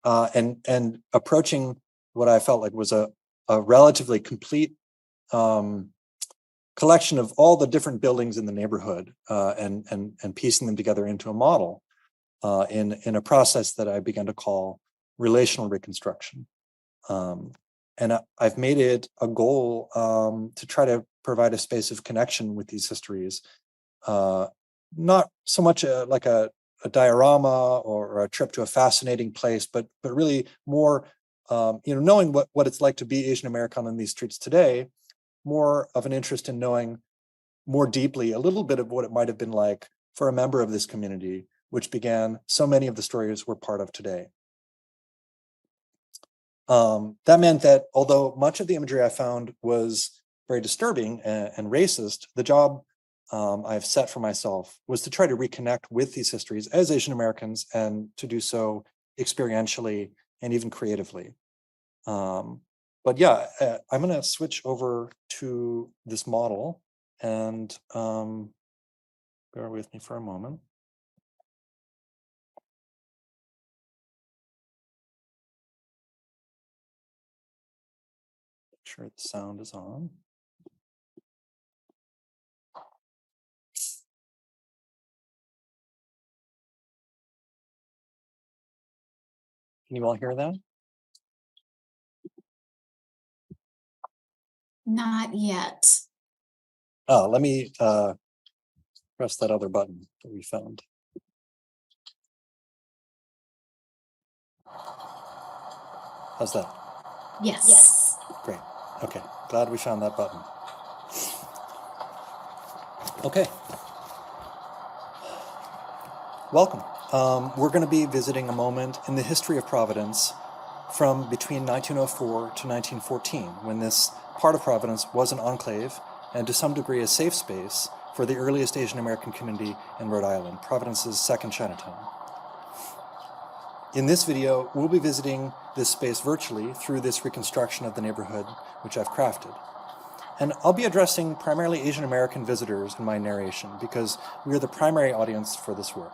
and approaching what I felt like was a relatively complete collection of all the different buildings in the neighborhood, and piecing them together into a model in a process that I began to call relational reconstruction. And I've made it a goal to try to provide a space of connection with these histories, not so much like a diorama or a trip to a fascinating place, but really more, knowing what it's like to be Asian American on these streets today, more of an interest in knowing more deeply a little bit of what it might have been like for a member of this community, which began so many of the stories we're part of today. That meant that although much of the imagery I found was very disturbing and racist, the job I've set for myself was to try to reconnect with these histories as Asian Americans, and to do so experientially and even creatively. But yeah, I'm going to switch over to this model, and bear with me for a moment. Make sure the sound is on. Can you all hear that? Not yet. Oh, let me press that other button that we found. How's that? Yes. Great. Okay. Glad we found that button. Okay. Welcome. We're going to be visiting a moment in the history of Providence from between 1904 to 1914, when this part of Providence was an enclave and to some degree a safe space for the earliest Asian American community in Rhode Island, Providence's second Chinatown. In this video, we'll be visiting this space virtually through this reconstruction of the neighborhood, which I've crafted. And I'll be addressing primarily Asian American visitors in my narration because we are the primary audience for this work.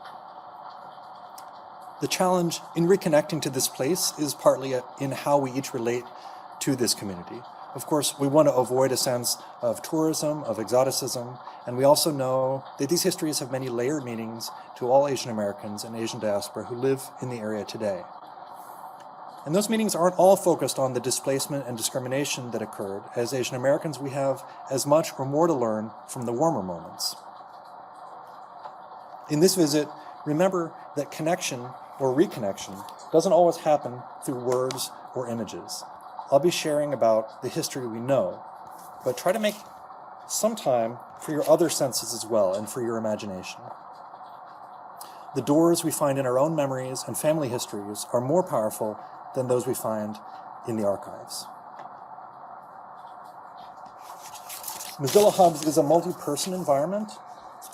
The challenge in reconnecting to this place is partly in how we each relate to this community. Of course, we want to avoid a sense of tourism, of exoticism, and we also know that these histories have many layered meanings to all Asian Americans and Asian diaspora who live in the area today. And those meetings aren't all focused on the displacement and discrimination that occurred. As Asian Americans, we have as much or more to learn from the warmer moments. In this visit, remember that connection or reconnection doesn't always happen through words or images. I'll be sharing about the history we know, but try to make some time for your other senses as well and for your imagination. The doors we find in our own memories and family histories are more powerful than those we find in the archives. Mozilla Hubs is a multi-person environment,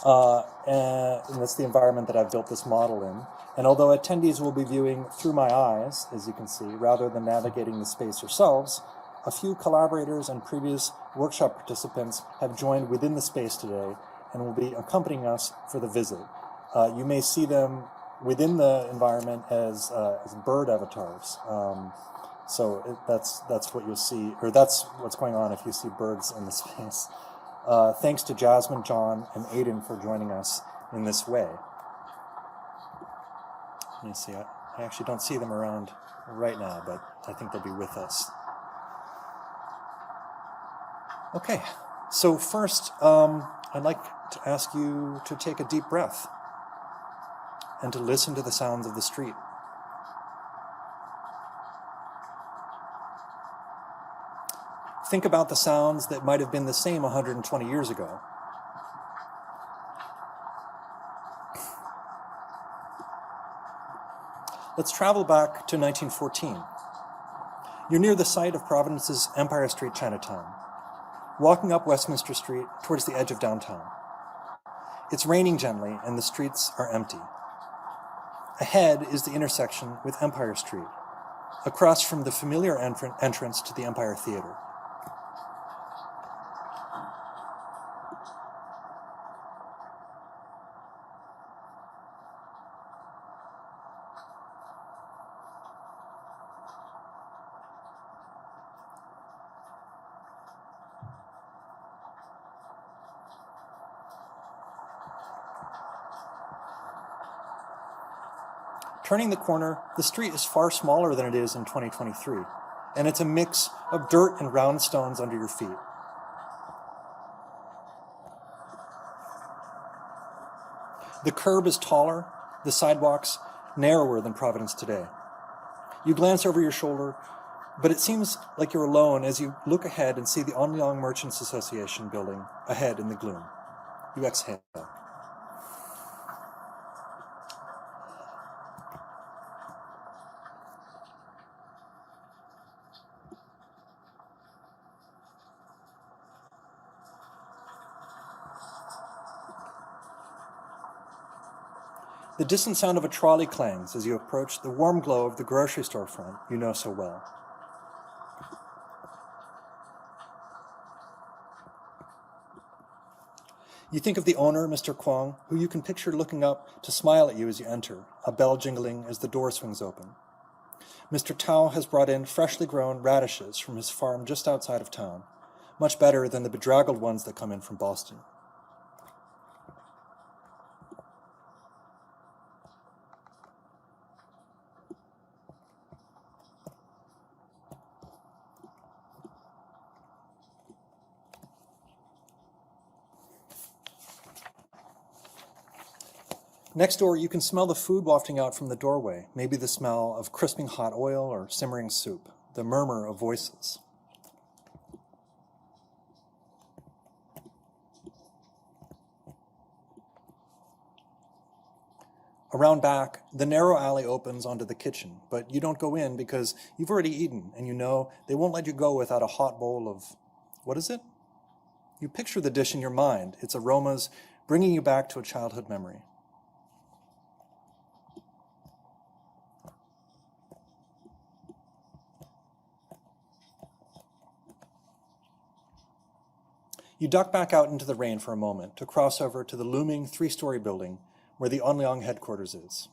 and that's the environment that I've built this model in. And although attendees will be viewing through my eyes, as you can see, rather than navigating the space yourselves, a few collaborators and previous workshop participants have joined within the space today and will be accompanying us for the visit. You may see them within the environment as bird avatars. That's what you'll see, or that's what's going on if you see birds in the space. Thanks to Jasmine, John, and Aiden for joining us in this way. Let me see, I actually don't see them around right now, but I think they'll be with us. Okay, so first, I'd like to ask you to take a deep breath and to listen to the sounds of the street. Think about the sounds that might have been the same 120 years ago. Let's travel back to 1914. You're near the site of Providence's Empire Street Chinatown, walking up Westminster Street towards the edge of downtown. It's raining gently and the streets are empty. Ahead is the intersection with Empire Street, across from the familiar entrance to the Empire Theater. Turning the corner, the street is far smaller than it is in 2023, and it's a mix of dirt and round stones under your feet. The curb is taller, the sidewalks narrower than Providence today. You glance over your shoulder, but it seems like you're alone as you look ahead and see the Onlyong Merchants Association building ahead in the gloom. You exhale. The distant sound of a trolley clangs as you approach the warm glow of the grocery store front you know so well. You think of the owner, Mr. Kwong, who you can picture looking up to smile at you as you enter, a bell jingling as the door swings open. Mr. Tao has brought in freshly grown radishes from his farm just outside of town, much better than the bedraggled ones that come in from Boston. Next door, you can smell the food wafting out from the doorway, maybe the smell of crisping hot oil or simmering soup, the murmur of voices. Around back, the narrow alley opens onto the kitchen, but you don't go in because you've already eaten and you know they won't let you go without a hot bowl of, what is it? You picture the dish in your mind, its aromas bringing you back to a childhood memory. You duck back out into the rain for a moment to cross over to the looming 3-story building where the Onlyong headquarters is.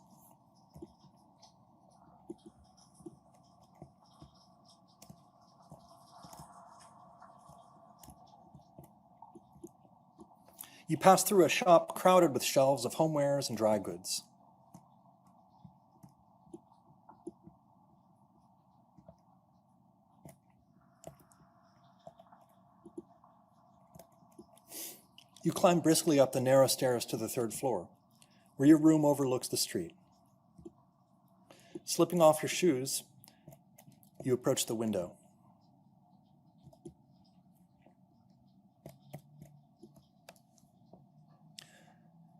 You pass through a shop crowded with shelves of homewares and dry goods. You climb briskly up the narrow stairs to the 3rd floor, where your room overlooks the street. Slipping off your shoes, you approach the window.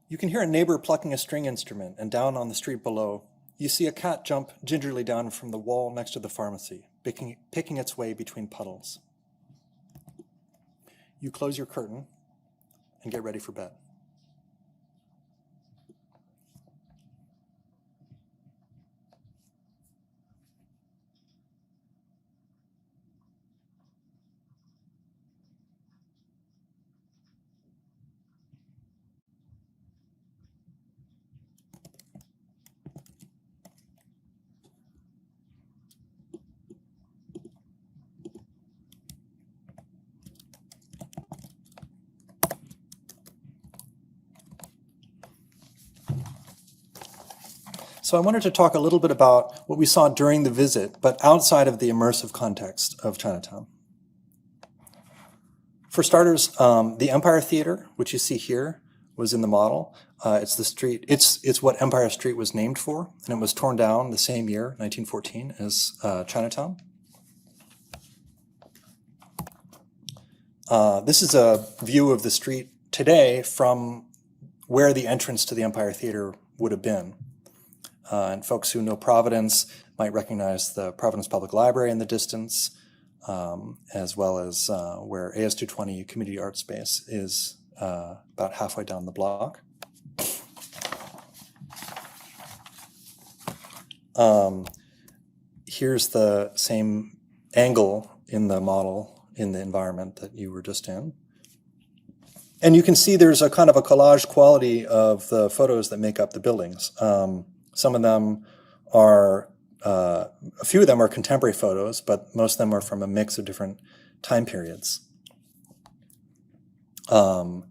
You can hear a neighbor plucking a string instrument, and down on the street below, you see a cat jump gingerly down from the wall next to the pharmacy, picking its way between puddles. You close your curtain and get ready for bed. So I wanted to talk a little bit about what we saw during the visit, but outside of the immersive context of Chinatown. For starters, the Empire Theater, which you see here, was in the model. It's the street. It's what Empire Street was named for, and it was torn down the same year, 1914, as Chinatown. This is a view of the street today from where the entrance to the Empire Theater would have been. And folks who know Providence might recognize the Providence Public Library in the distance, as well as where AS220 Community Art Space is about halfway down the block. Here's the same angle in the model in the environment that you were just in. And you can see there's a kind of a collage quality of the photos that make up the buildings. Some of them are, a few of them are contemporary photos, but most of them are from a mix of different time periods. And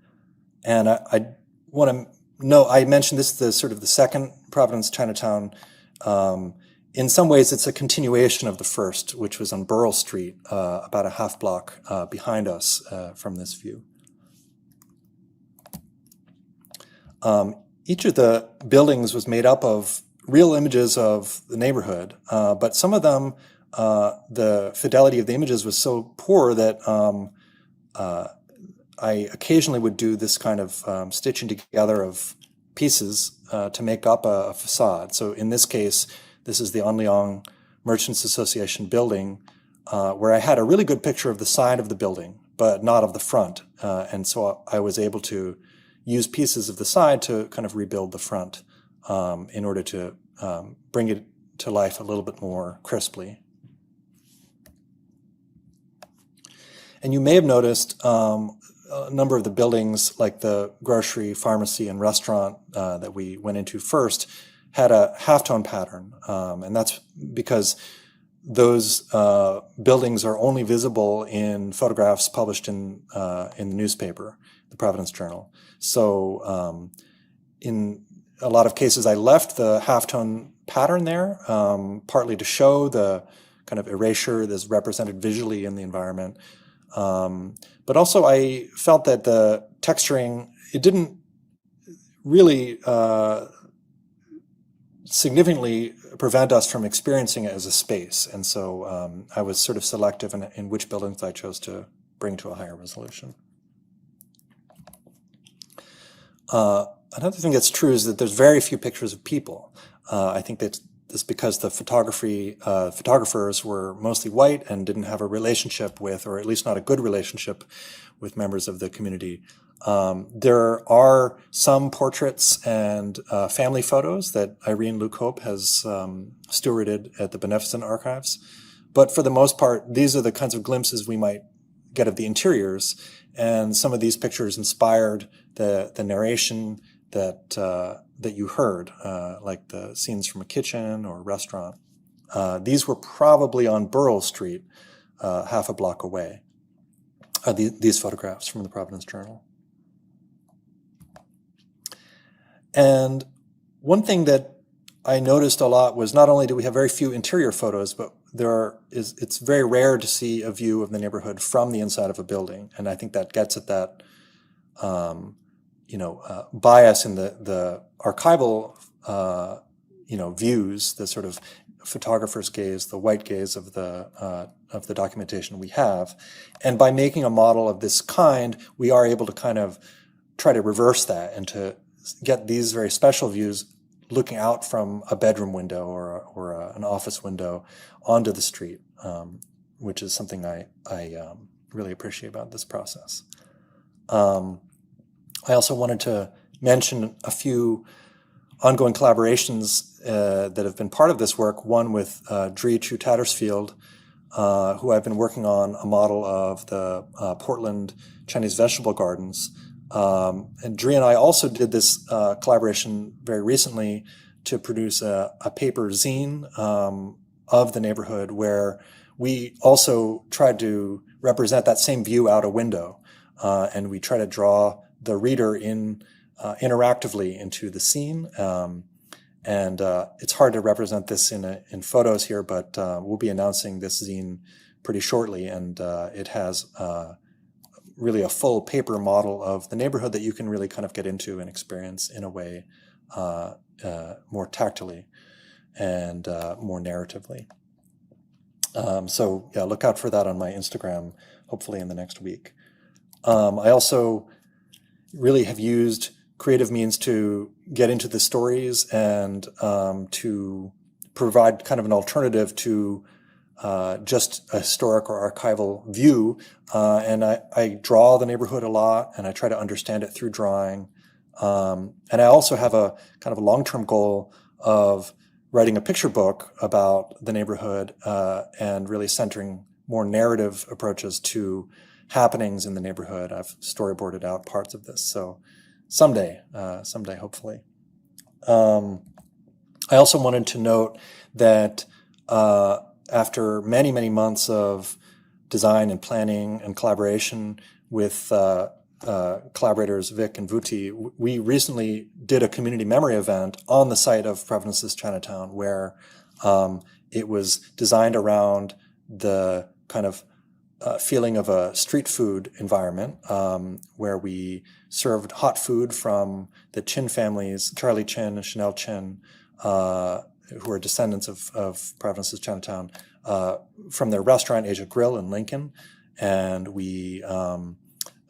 I want to know, I mentioned this, the sort of the second Providence Chinatown. In some ways, it's a continuation of the first, which was on Burrell Street, about a half block behind us from this view. Each of the buildings was made up of real images of the neighborhood, but some of them, the fidelity of the images was so poor that I occasionally would do this kind of stitching together of pieces to make up a facade. So in this case, this is the Anliang Merchants Association building, where I had a really good picture of the side of the building, but not of the front. And so I was able to use pieces of the side to kind of rebuild the front in order to bring it to life a little bit more crisply. And you may have noticed a number of the buildings, like the grocery, pharmacy, and restaurant that we went into first, had a halftone pattern. And that's because those buildings are only visible in photographs published in the newspaper, the Providence Journal. So in a lot of cases, I left the halftone pattern there, partly to show the kind of erasure that's represented visually in the environment. But also I felt that the texturing, it didn't really significantly prevent us from experiencing it as a space. And so I was sort of selective in which buildings I chose to bring to a higher resolution. Another thing that's true is that there's very few pictures of people. I think that's because the photographers were mostly white and didn't have a relationship with, or at least not a good relationship with, members of the community. There are some portraits and family photos that Irene Luke-Hope has stewarded at the Beneficent Archives. But for the most part, these are the kinds of glimpses we might get of the interiors. And some of these pictures inspired the narration that you heard, like the scenes from a kitchen or a restaurant. These were probably on Burrell Street, half a block away, these photographs from the Providence Journal. And one thing that I noticed a lot was not only do we have very few interior photos, but it's very rare to see a view of the neighborhood from the inside of a building. And I think that gets at that bias in the archival, views, the sort of photographer's gaze, the white gaze of the documentation we have. And by making a model of this kind, we are able to kind of try to reverse that and to get these very special views looking out from a bedroom window or an office window onto the street, which is something I really appreciate about this process. I also wanted to mention a few ongoing collaborations that have been part of this work, one with Dree Chu Tattersfield, who I've been working on a model of the Portland Chinese vegetable gardens. And Dree and I also did this collaboration very recently to produce a paper zine of the neighborhood where we also tried to represent that same view out a window. And we try to draw the reader in interactively into the scene. And it's hard to represent this in photos here, but we'll be announcing this zine pretty shortly. And it has really a full paper model of the neighborhood that you can really kind of get into and experience in a way more tactily and more narratively. So yeah, look out for that on my Instagram, hopefully in the next week. I also really have used creative means to get into the stories and to provide kind of an alternative to just a historic or archival view. And I draw the neighborhood a lot, and I try to understand it through drawing. And I also have a kind of a long-term goal of writing a picture book about the neighborhood and really centering more narrative approaches to happenings in the neighborhood. I've storyboarded out parts of this. So someday, hopefully. I also wanted to note that after many, many months of design and planning and collaboration with collaborators Vic and Vuti, we recently did a community memory event on the site of Providence's Chinatown, where it was designed around the kind of feeling of a street food environment, where we served hot food from the Chin families, Charlie Chin and Chanel Chin, who are descendants of Providence's Chinatown, from their restaurant Asia Grill in Lincoln. And we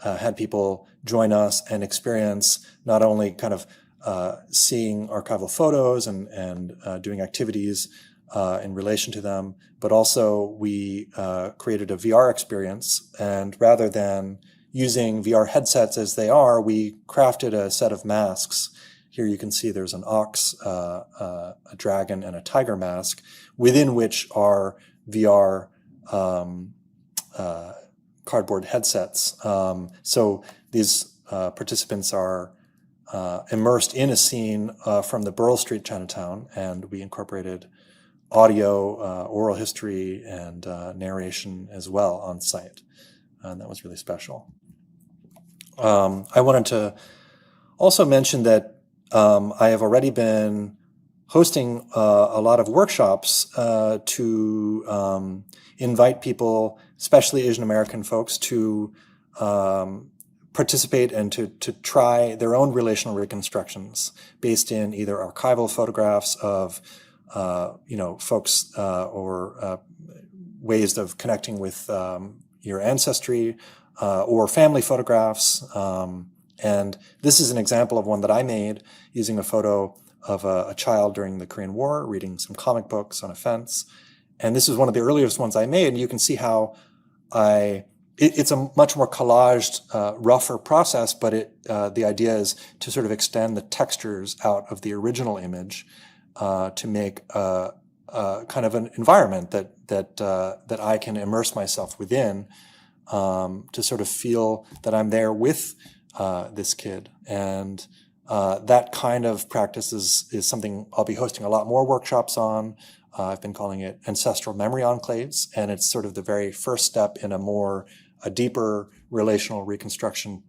had people join us and experience not only kind of seeing archival photos and doing activities in relation to them, but also we created a VR experience. And rather than using VR headsets as they are, we crafted a set of masks. Here you can see there's an ox, a dragon, and a tiger mask, within which are VR cardboard headsets. So these participants are immersed in a scene from the Burl Street Chinatown, and we incorporated audio, oral history, and narration as well on site. And that was really special. I wanted to also mention that I have already been hosting a lot of workshops to invite people, especially Asian American folks, to participate and to try their own relational reconstructions based in either archival photographs of folks or ways of connecting with your ancestry or family photographs. And this is an example of one that I made using a photo of a child during the Korean War reading some comic books on a fence. And this is one of the earliest ones I made. And you can see how it's a much more collaged, rougher process, but the idea is to sort of extend the textures out of the original image to make a kind of an environment that I can immerse myself within, to sort of feel that I'm there with this kid. And that kind of practice is something I'll be hosting a lot more workshops on. I've been calling it ancestral memory enclaves, and it's sort of the very first step in a deeper relational reconstruction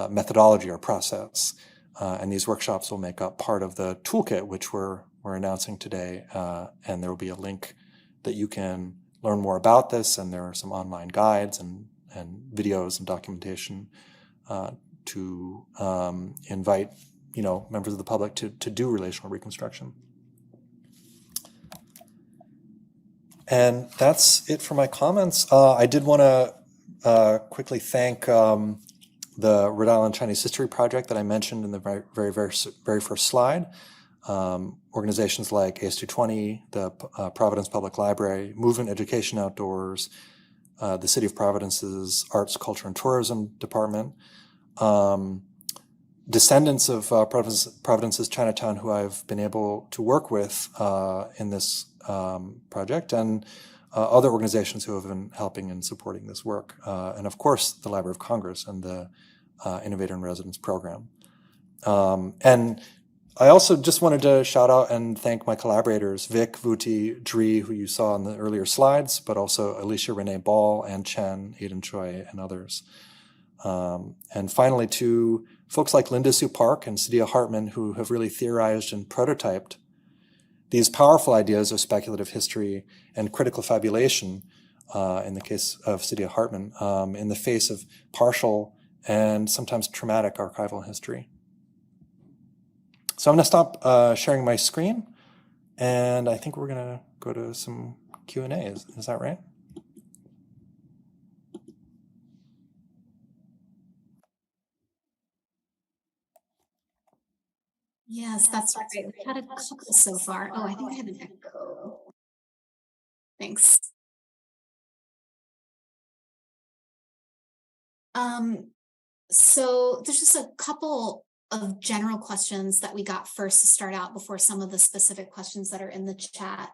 methodology or process. And these workshops will make up part of the toolkit, which we're announcing today. And there will be a link that you can learn more about this. And there are some online guides and videos and documentation to invite, members of the public to do relational reconstruction. And that's it for my comments. I did want to quickly thank the Rhode Island Chinese History Project that I mentioned in the very first slide. Organizations like AS220, the Providence Public Library, Movement Education Outdoors, the City of Providence's Arts, Culture, and Tourism Department, descendants of Providence's Chinatown who I've been able to work with in this project, and other organizations who have been helping and supporting this work. And of course, the Library of Congress and the Innovator in Residence program. And I also just wanted to shout out and thank my collaborators, Vic, Vuti, Dri, who you saw in the earlier slides, but also Alicia Renee Ball, Ann Chen, Aidan Choi, and others. And finally, to folks like Linda Sue Park and Sadia Hartman, who have really theorized and prototyped these powerful ideas of speculative history and critical fabulation, in the case of Sadia Hartman, in the face of partial and sometimes traumatic archival history. So I'm going to stop sharing my screen, and I think we're going to go to some Q&A. Is that right? Yes, that's right. We've had a couple so far. Oh, I think I have an echo. Thanks. So there's just a couple of general questions that we got first to start out before some of the specific questions that are in the chat.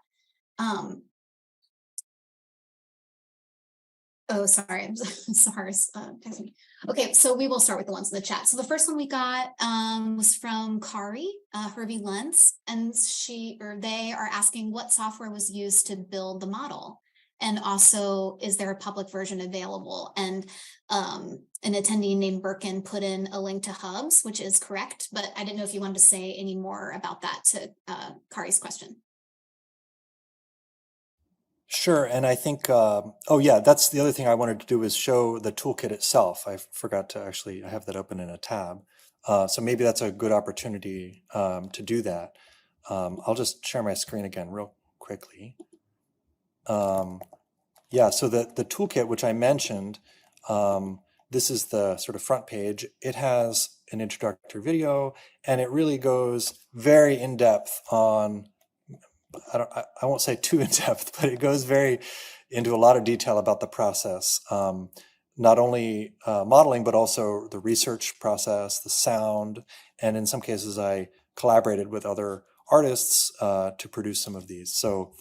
Oh, sorry, I'm sorry. Okay, so we will start with the ones in the chat. So the first one we got was from Kari, Herbie Lentz, and they are asking what software was used to build the model. And also, is there a public version available? And an attendee named Birkin put in a link to Hubs, which is correct, but I didn't know if you wanted to say any more about that to Kari's question. Sure, and I think, oh yeah, that's the other thing I wanted to do is show the toolkit itself. I forgot to actually, I have that open in a tab. So maybe that's a good opportunity to do that. I'll just share my screen again real quickly. Yeah, so the toolkit, which I mentioned, this is the sort of front page. It has an introductory video, and it really goes very in-depth on, I won't say too in-depth, but it goes very into a lot of detail about the process. Not only modeling, but also the research process, the sound, and in some cases I collaborated with other artists to produce some of these. So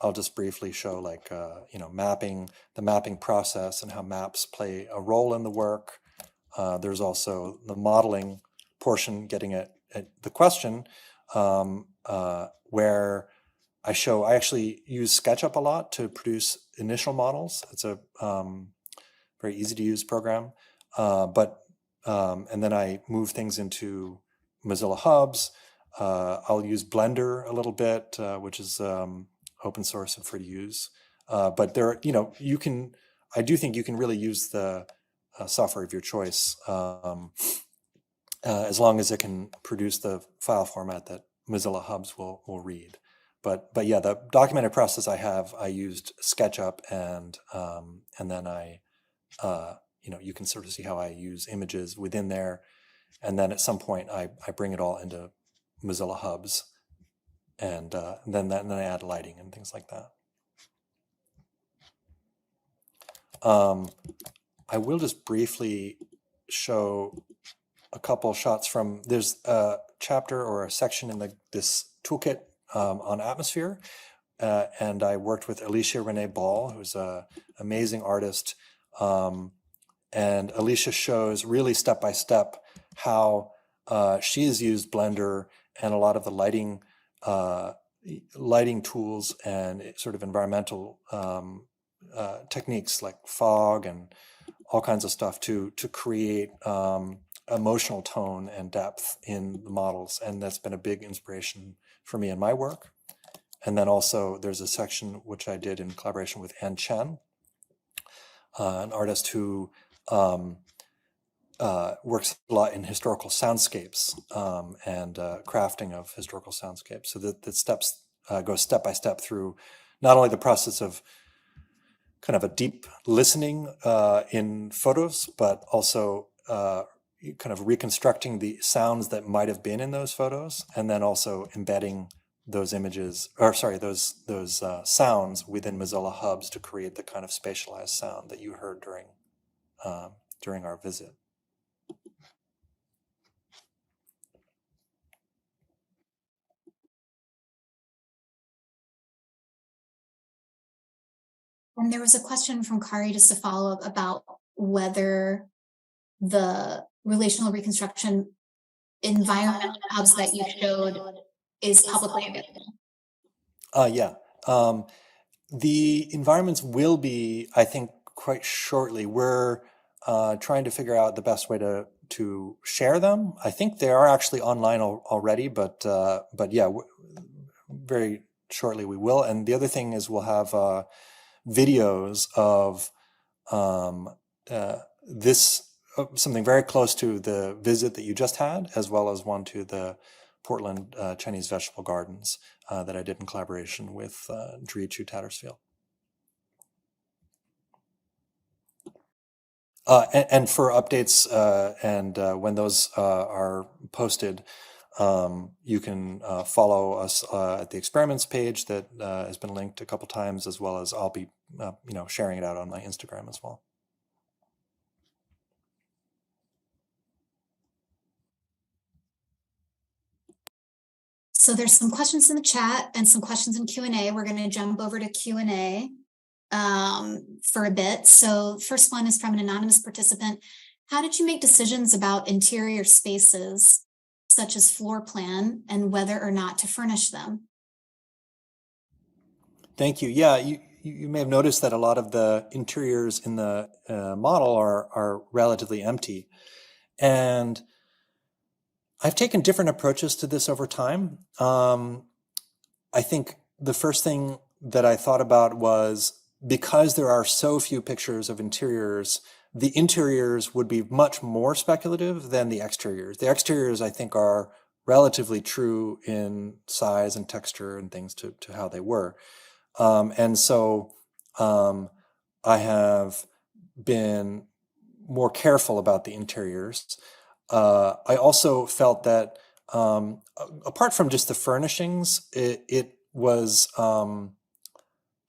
I'll just briefly show mapping, the mapping process and how maps play a role in the work. There's also the modeling portion, getting at the question, where I actually use SketchUp a lot to produce initial models. It's a very easy to use program, and then I move things into Mozilla Hubs. I'll use Blender a little bit, which is open source and free to use. But there, I do think you can really use the software of your choice, as long as it can produce the file format that Mozilla Hubs will read. But yeah, the documented process I used SketchUp, and then you can sort of see how I use images within there, and then at some point I bring it all into Mozilla Hubs, and then I add lighting and things like that. I will just briefly show a couple shots from, there's a chapter or a section in this toolkit on atmosphere, and I worked with Alicia Renee Ball, who's an amazing artist, and Alicia shows really step-by-step how she has used Blender and a lot of the lighting tools and sort of environmental techniques like fog and all kinds of stuff to create emotional tone and depth in the models. And that's been a big inspiration for me in my work. And then also there's a section which I did in collaboration with Ann Chen, an artist who works a lot in historical soundscapes and crafting of historical soundscapes. So that steps goes step by step through not only the process of kind of a deep listening in photos, but also kind of reconstructing the sounds that might have been in those photos, and then also embedding those images, or sorry, those sounds within Mozilla hubs to create the kind of spatialized sound that you heard during our visit. And there was a question from Kari, just to follow up, about whether the relational reconstruction environmental hubs that you showed is publicly available. Yeah. The environments will be, I think, quite shortly. We're trying to figure out the best way to share them. I think they are actually online already, but yeah, very shortly we will. And the other thing is we'll have videos of this, something very close to the visit that you just had, as well as one to the Portland Chinese vegetable gardens that I did in collaboration with Drichu Tattersfield. And for updates and when those are posted, you can follow us at the experiments page that has been linked a couple times, as well as I'll be sharing it out on my Instagram as well. So there's some questions in the chat and some questions in Q&A. We're going to jump over to Q&A for a bit. So first one is from an anonymous participant. How did you make decisions about interior spaces, such as floor plan, and whether or not to furnish them? Thank you. Yeah, you may have noticed that a lot of the interiors in the model are relatively empty. And I've taken different approaches to this over time. I think the first thing that I thought about was, because there are so few pictures of interiors, the interiors would be much more speculative than the exteriors. The exteriors, I think, are relatively true in size and texture and things to how they were. And so I have been more careful about the interiors. I also felt that apart from just the furnishings, it was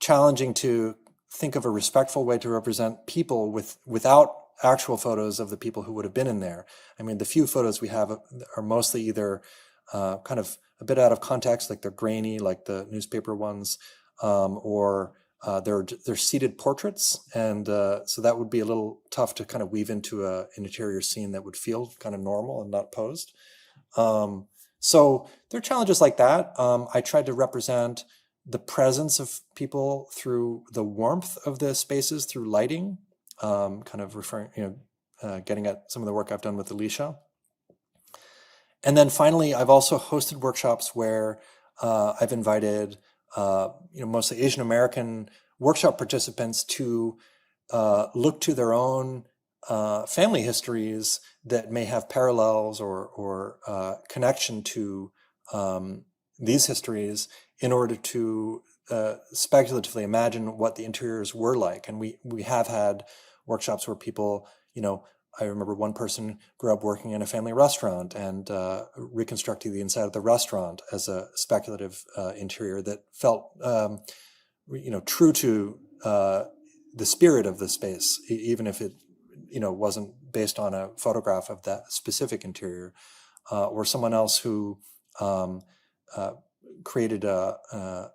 challenging to think of a respectful way to represent people without actual photos of the people who would have been in there. I mean, the few photos we have are mostly either kind of a bit out of context, like they're grainy, like the newspaper ones, or they're seated portraits, and so that would be a little tough to kind of weave into an interior scene that would feel kind of normal and not posed. So there are challenges like that. I tried to represent the presence of people through the warmth of the spaces, through lighting, kind of referring, getting at some of the work I've done with Alicia. And then finally, I've also hosted workshops where I've invited mostly Asian American workshop participants to look to their own family histories that may have parallels or connection to these histories, in order to speculatively imagine what the interiors were like. And we have had workshops where people, I remember one person grew up working in a family restaurant and reconstructing the inside of the restaurant as a speculative interior that felt, true to the spirit of the space, even if it, wasn't based on a photograph of that specific interior. Or someone else who created an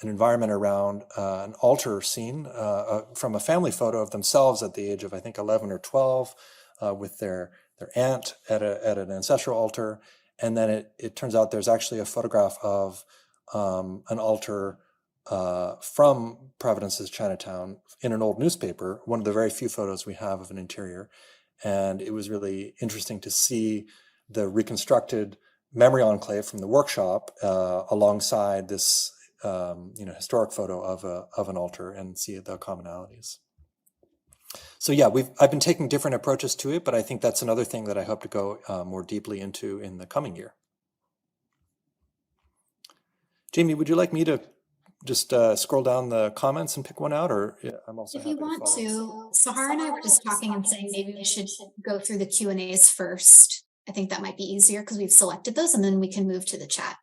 environment around an altar scene from a family photo of themselves at the age of, I think, 11 or 12, with their aunt at an ancestral altar. And then it turns out there's actually a photograph of an altar from Providence's Chinatown in an old newspaper, one of the very few photos we have of an interior. And it was really interesting to see the reconstructed memory enclave from the workshop alongside this historic photo of an altar, and see the commonalities. So yeah, I've been taking different approaches to it, but I think that's another thing that I hope to go more deeply into in the coming year. Jamie, would you like me to just scroll down the comments and pick one out, or yeah, I'm also If happy you want follow. to, Sahar and I were just talking and saying maybe we should go through the Q&As first. I think that might be easier because we've selected those, and then we can move to the chat.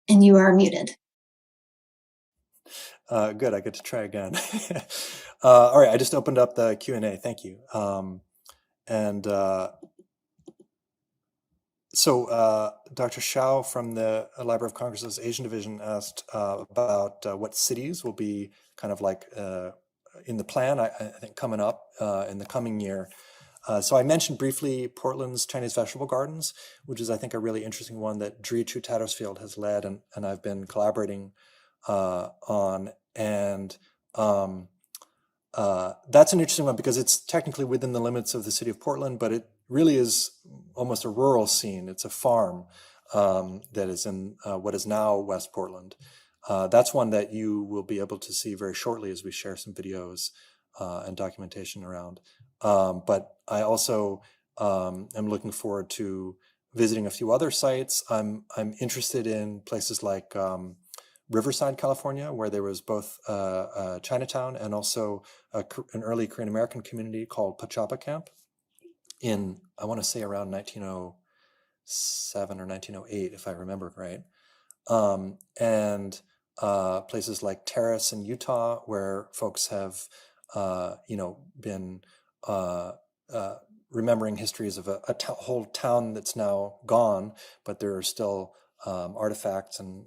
And you are muted. Good, I get to try again. All right, I just opened up the Q&A. Thank you. So Dr. Shao from the Library of Congress's Asian Division asked about what cities will be kind of like in the plan, I think, coming up in the coming year. So I mentioned briefly Portland's Chinese Vegetable Gardens, which is, I think, a really interesting one that Dri-Chu Tattersfield has led, and I've been collaborating on. And that's an interesting one because it's technically within the limits of the city of Portland, but it really is almost a rural scene. It's a farm that is in what is now West Portland. That's one that you will be able to see very shortly as we share some videos and documentation around. But I also am looking forward to visiting a few other sites. I'm interested in places like Riverside, California, where there was both Chinatown and also an early Korean American community called Pachapa Camp in, I want to say, around 1907 or 1908, if I remember right. And places like Terrace in Utah, where folks have, been remembering histories of a whole town that's now gone, but there are still artifacts and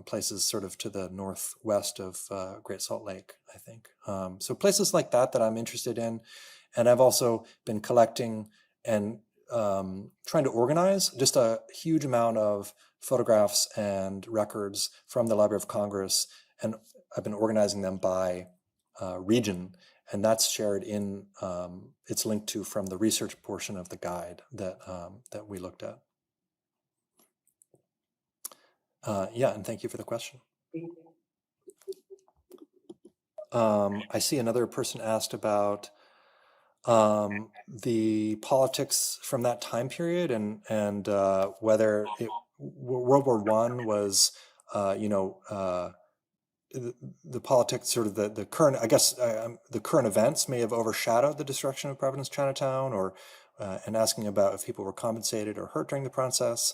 places sort of to the northwest of Great Salt Lake, I think. So places like that I'm interested in. And I've also been collecting and trying to organize just a huge amount of photographs and records from the Library of Congress. And I've been organizing them by region. And that's shared in, it's linked to from the research portion of the guide that we looked at. Yeah, and thank you for the question. I see another person asked about the politics from that time period and whether World War I was, the politics, sort of the current, I guess, the current events may have overshadowed the destruction of Providence Chinatown, or and asking about if people were compensated or hurt during the process.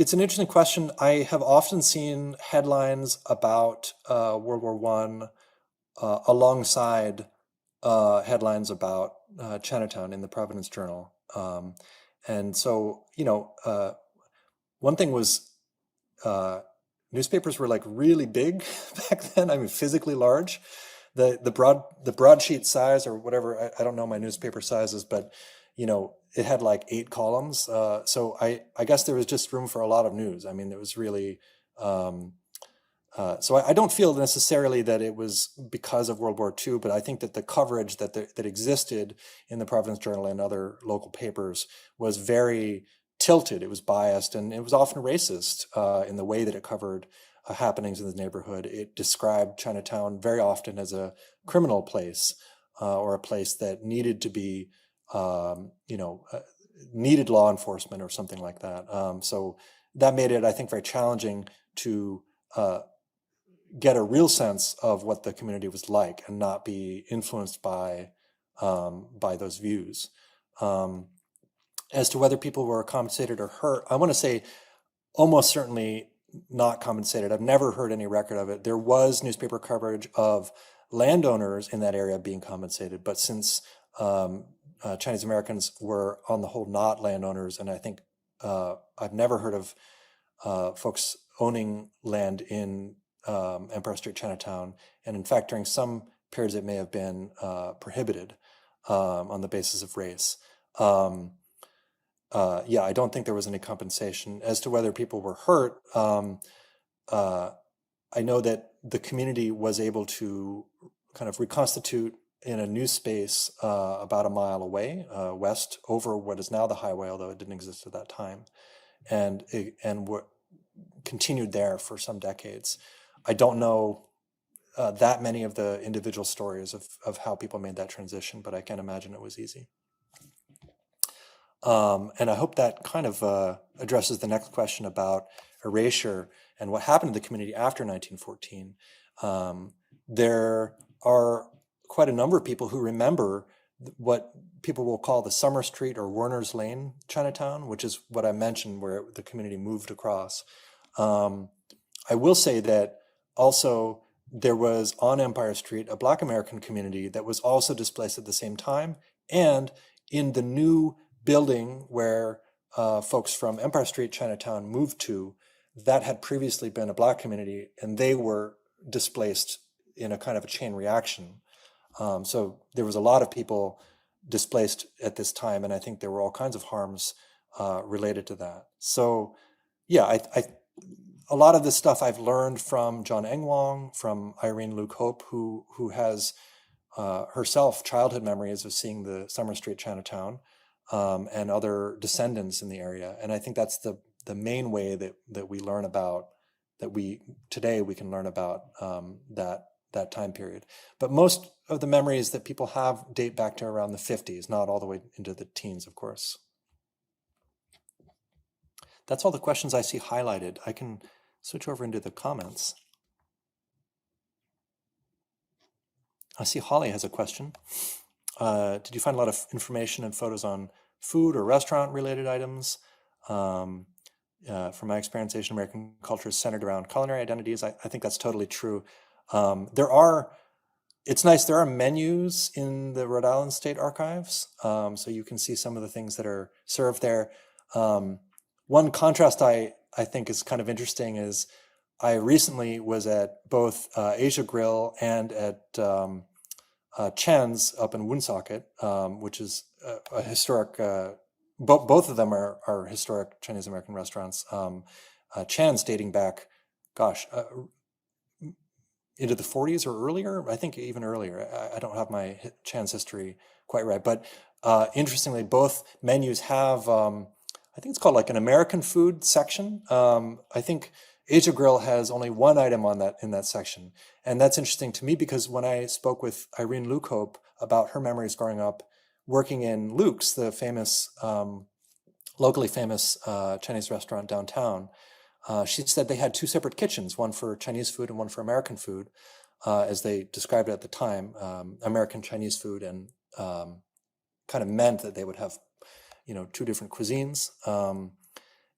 It's an interesting question. I have often seen headlines about World War I alongside headlines about Chinatown in the Providence Journal. And so, one thing was newspapers were like really big back then. I mean, physically large. The broadsheet size or whatever, I don't know my newspaper sizes, but it had like 8 columns. So I guess there was just room for a lot of news. I mean, it was really, so I don't feel necessarily that it was because of World War II, but I think that the coverage that existed in the Providence Journal and other local papers was very tilted. It was biased, and it was often racist in the way that it covered happenings in the neighborhood. It described Chinatown very often as a criminal place or a place that needed to be, needed law enforcement or something like that. So that made it, I think, very challenging to get a real sense of what the community was like and not be influenced by those views. As to whether people were compensated or hurt, I want to say almost certainly not compensated. I've never heard any record of it. There was newspaper coverage of landowners in that area being compensated, but since Chinese Americans were on the whole not landowners, and I think I've never heard of folks owning land in Empire Street, Chinatown, and in fact, during some periods, it may have been prohibited on the basis of race. Yeah, I don't think there was any compensation. As to whether people were hurt, I know that the community was able to kind of reconstitute in a new space about a mile away, west over what is now the highway, although it didn't exist at that time, and continued there for some decades. I don't know that many of the individual stories of how people made that transition, but I can't imagine it was easy. And I hope that kind of addresses the next question about erasure and what happened to the community after 1914. There are quite a number of people who remember what people will call the Summer Street or Werner's Lane Chinatown, which is what I mentioned, where the community moved across. I will say that also there was on Empire Street a Black American community that was also displaced at the same time. And in the new building where folks from Empire Street Chinatown moved to, that had previously been a Black community, and they were displaced in a kind of a chain reaction. So there was a lot of people displaced at this time, and I think there were all kinds of harms related to that. So yeah, a lot of this stuff I've learned from John Engwang, from Irene Luke Hope, who has herself childhood memories of seeing the Summer Street Chinatown, and other descendants in the area. And I think that's the main way that we learn about, today we can learn about that time period. But most of the memories that people have date back to around the 50s, not all the way into the teens, of course. That's all the questions I see highlighted. I can switch over into the comments. I see Holly has a question. Did you find a lot of information and photos on food or restaurant related items? From my experience, Asian American culture is centered around culinary identities. I think that's totally true. It's nice, there are menus in the Rhode Island State Archives, so you can see some of the things that are served there. One contrast I think is kind of interesting is I recently was at both Asia Grill and at Chen's up in Woonsocket, which is a historic, both of them are historic Chinese American restaurants. Chen's dating back, into the 40s or earlier. I think even earlier. I don't have my Chen's history quite right, but interestingly, both menus have, I think it's called like an American food section. I think Asia Grill has only one item on that in that section. And that's interesting to me because when I spoke with Irene Luke Hope about her memories growing up working in Luke's, the famous, locally famous Chinese restaurant downtown, she said they had two separate kitchens, one for Chinese food and one for American food, as they described it at the time. American Chinese food, and kind of meant that they would have, two different cuisines.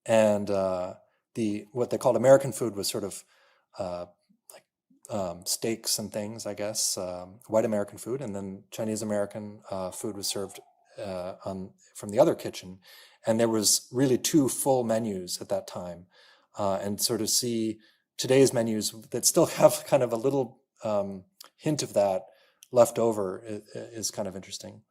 And what they called American food was sort of steaks and things, I guess, white American food, and then Chinese American food was served from the other kitchen. And there was really two full menus at that time. And sort of see today's menus that still have kind of a little hint of that left over is kind of interesting.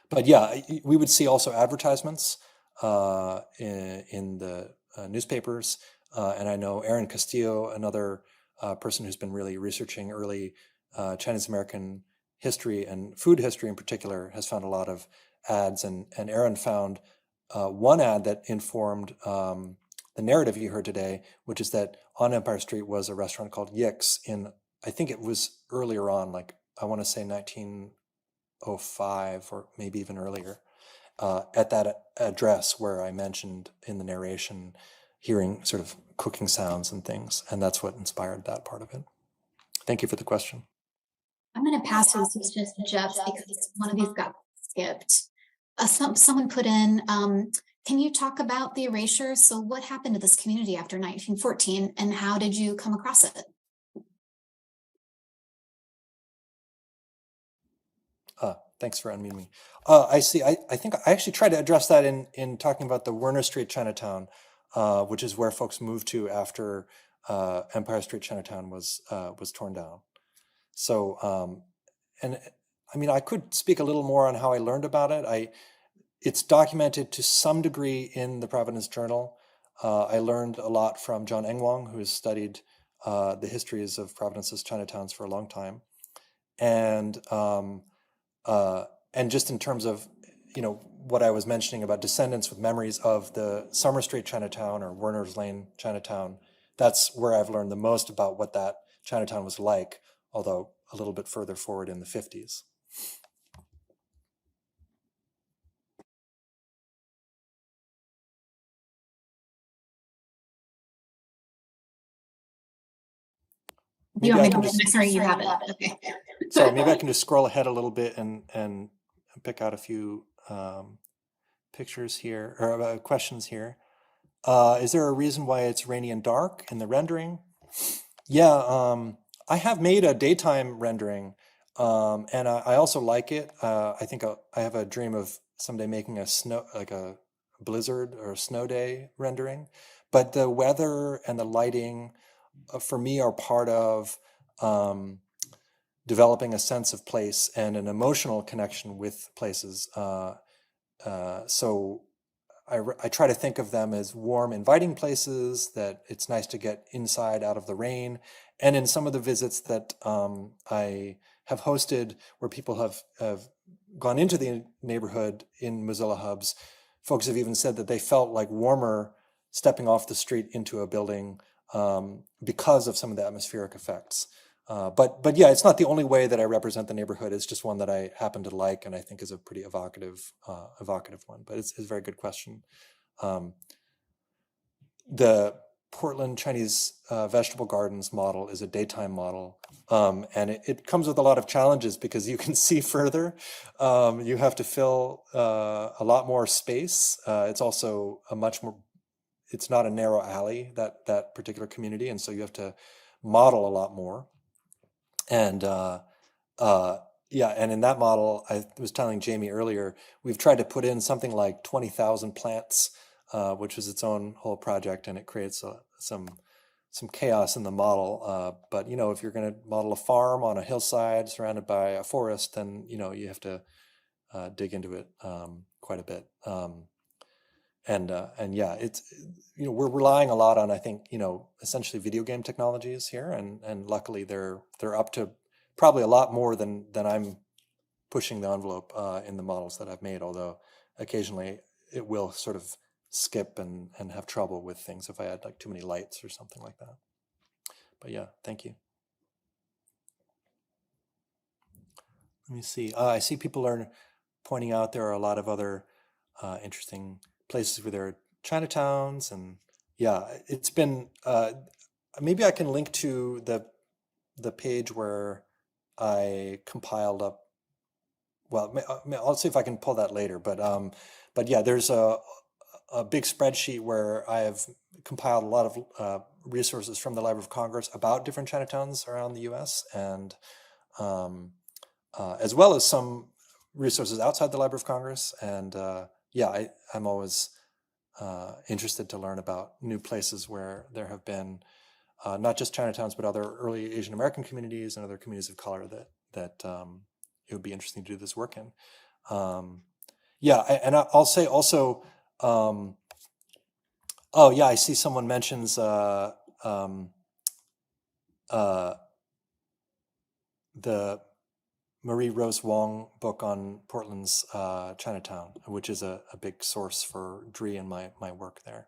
But yeah, we would see also advertisements in the newspapers. And I know Erin Castillo, another person who's been really researching early Chinese American history and food history in particular, has found a lot of ads. And Erin found one ad that informed the narrative you heard today, which is that on Empire Street was a restaurant called Yick's in, I think it was earlier on, like I want to say 1905 or maybe even earlier, at that address where I mentioned in the narration hearing sort of cooking sounds and things. And that's what inspired that part of it. Thank you for the question. I'm going to pass this to Jeff because one of these got skipped. Someone put in, can you talk about the erasure? So what happened to this community after 1914 and how did you come across it? Thanks for unmuting me. I see. I think I actually tried to address that in talking about the Werner Street Chinatown, which is where folks moved to after Empire Street Chinatown was torn down. So, and I mean, I could speak a little more on how I learned about it. It's documented to some degree in the Providence Journal. I learned a lot from John Engwang, who has studied the histories of Providence's Chinatowns for a long time. and just in terms of, what I was mentioning about descendants with memories of the Summer Street Chinatown or Werner's Lane Chinatown, that's where I've learned the most about what that Chinatown was like, although a little bit further forward in the 50s. You want me to, sorry, you have it. Okay. Sorry, maybe I can just scroll ahead a little bit and pick out a few pictures here, or questions here. Is there a reason why it's rainy and dark in the rendering? Yeah, I have made a daytime rendering, and I also like it. I think I have a dream of someday making like a blizzard or a snow day rendering. But the weather and the lighting, for me, are part of developing a sense of place and an emotional connection with places. So I try to think of them as warm, inviting places that it's nice to get inside out of the rain. And in some of the visits that I have hosted where people have gone into the neighborhood in Mozilla hubs, folks have even said that they felt like warmer stepping off the street into a building because of some of the atmospheric effects. But yeah, it's not the only way that I represent the neighborhood. It's just one that I happen to like and I think is a pretty evocative one. But it's a very good question. The Portland Chinese vegetable gardens model is a daytime model, and it comes with a lot of challenges because you can see further. You have to fill a lot more space. It's also it's not a narrow alley, that particular community, and so you have to model a lot more. And yeah, and in that model, I was telling Jamie earlier, we've tried to put in something like 20,000 plants, which is its own whole project, and it creates some chaos in the model. But if you're going to model a farm on a hillside surrounded by a forest, then you have to dig into it quite a bit. And yeah, it's we're relying a lot on, I think, essentially video game technologies here, and luckily they're up to probably a lot more than I'm pushing the envelope in the models that I've made. Although occasionally it will sort of skip and have trouble with things if I add like too many lights or something like that. But yeah, thank you. Let me see. I see people are pointing out there are a lot of other interesting places where there are Chinatowns, and yeah, it's been. Maybe I can link to the page where I compiled up. Well, I'll see if I can pull that later. But yeah, there's a big spreadsheet where I have compiled a lot of resources from the Library of Congress about different Chinatowns around the U.S. and as well as some resources outside the Library of Congress. And yeah, I'm always interested to learn about new places where there have been not just Chinatowns, but other early Asian American communities and other communities of color that it would be interesting to do this work in. Yeah, and I'll say also, oh yeah, I see someone mentions the Marie Rose Wong book on Portland's Chinatown, which is a big source for Dree and my work there.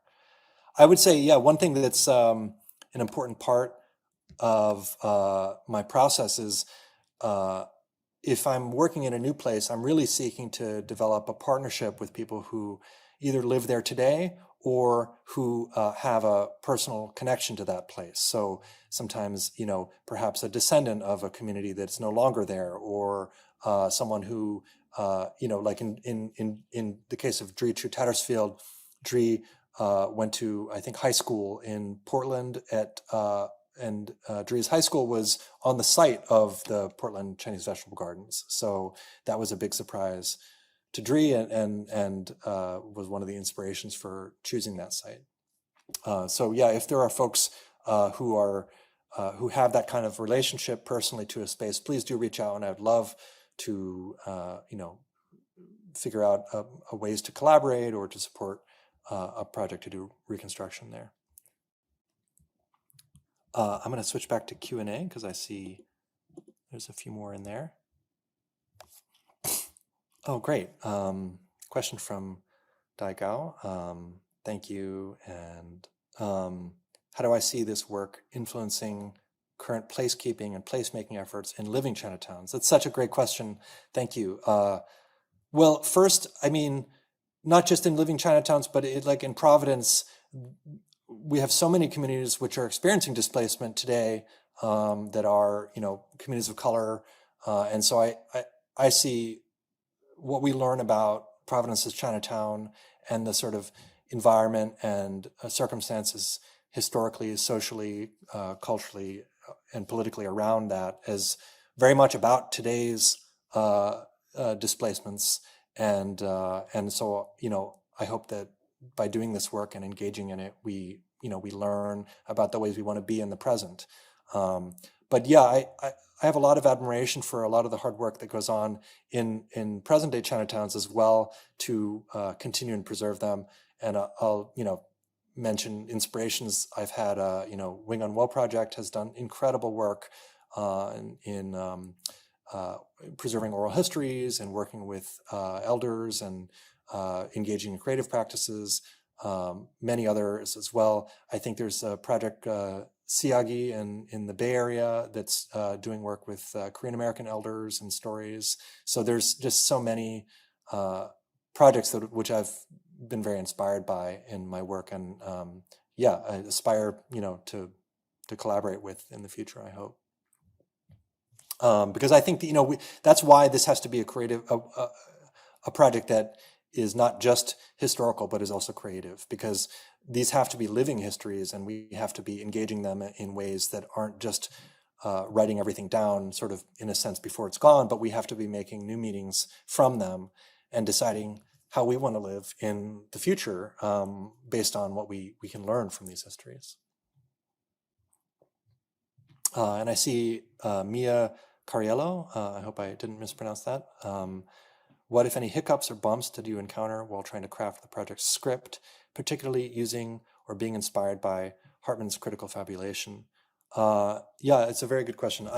I would say, yeah, one thing that's an important part of my process is if I'm working in a new place, I'm really seeking to develop a partnership with people who either live there today or who have a personal connection to that place. So sometimes, perhaps a descendant of a community that's no longer there, or someone who, like in the case of Dree True Tattersfield, Dree went to, I think, high school in Portland and Dree's high school was on the site of the Portland Chinese Vegetable Gardens. So that was a big surprise to Dree and was one of the inspirations for choosing that site. So yeah, if there are folks who have that kind of relationship personally to a space, please do reach out, and I'd love to figure out ways to collaborate or to support a project to do reconstruction there. I'm going to switch back to Q&A because I see There's a few more in there. Oh, great. Question from Dai Gao. Thank you. And how do I see this work influencing current placekeeping and placemaking efforts in living Chinatowns? That's such a great question. Thank you. Well, first, I mean, not just in living Chinatowns, but like in Providence, we have so many communities which are experiencing displacement today that are, communities of color. And so I see what we learn about Providence's Chinatown and the sort of environment and circumstances historically, socially, culturally, and politically around that as very much about today's displacements. And so, I hope that by doing this work and engaging in it, we learn about the ways we want to be in the present. But yeah, I have a lot of admiration for a lot of the hard work that goes on in present day Chinatowns as well to continue and preserve them. And I'll mention inspirations I've had. Wing on Woe Project has done incredible work in preserving oral histories and working with elders and engaging in creative practices. Many others as well. I think there's a project Siagi in the Bay Area that's doing work with Korean American elders and stories. So there's just so many projects which I've been very inspired by in my work, and I aspire to collaborate with in the future, I hope. Because I think that, that's why this has to be a creative a project that is not just historical, but is also creative, because these have to be living histories and we have to be engaging them in ways that aren't just writing everything down sort of in a sense before it's gone, but we have to be making new meanings from them and deciding how we want to live in the future based on what we can learn from these histories. And I see Mia Cariello, I hope I didn't mispronounce that. What, if any, hiccups or bumps did you encounter while trying to craft the project's script, particularly using or being inspired by Hartman's critical fabulation? Yeah, it's a very good question.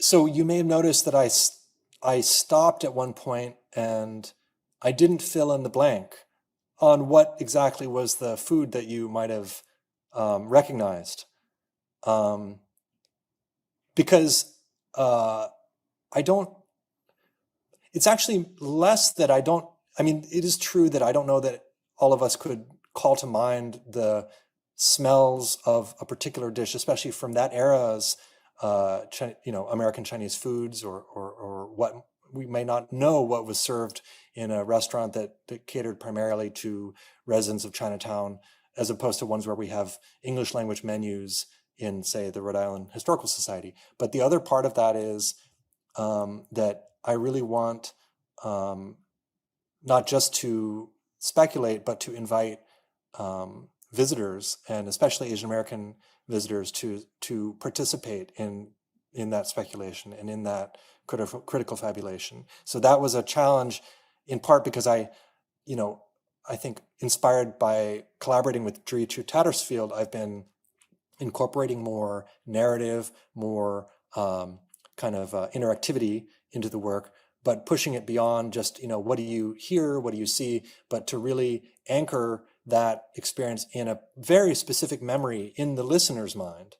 So you may have noticed that I stopped at one point and I didn't fill in the blank on what exactly was the food that you might have recognized. Because it's actually less that it is true that I don't know that all of us could call to mind the smells of a particular dish, especially from that era's, American Chinese foods, or what we may not know what was served in a restaurant that catered primarily to residents of Chinatown, as opposed to ones where we have English language menus in, say, the Rhode Island Historical Society. But the other part of that is that I really want not just to speculate, but to invite visitors, and especially Asian American visitors, to participate in that speculation and in that critical fabulation. So that was a challenge, in part because I think inspired by collaborating with Drew Tattersfield, I've been incorporating more narrative, more kind of interactivity into the work, but pushing it beyond just, what do you hear, what do you see, but to really anchor that experience in a very specific memory in the listener's mind.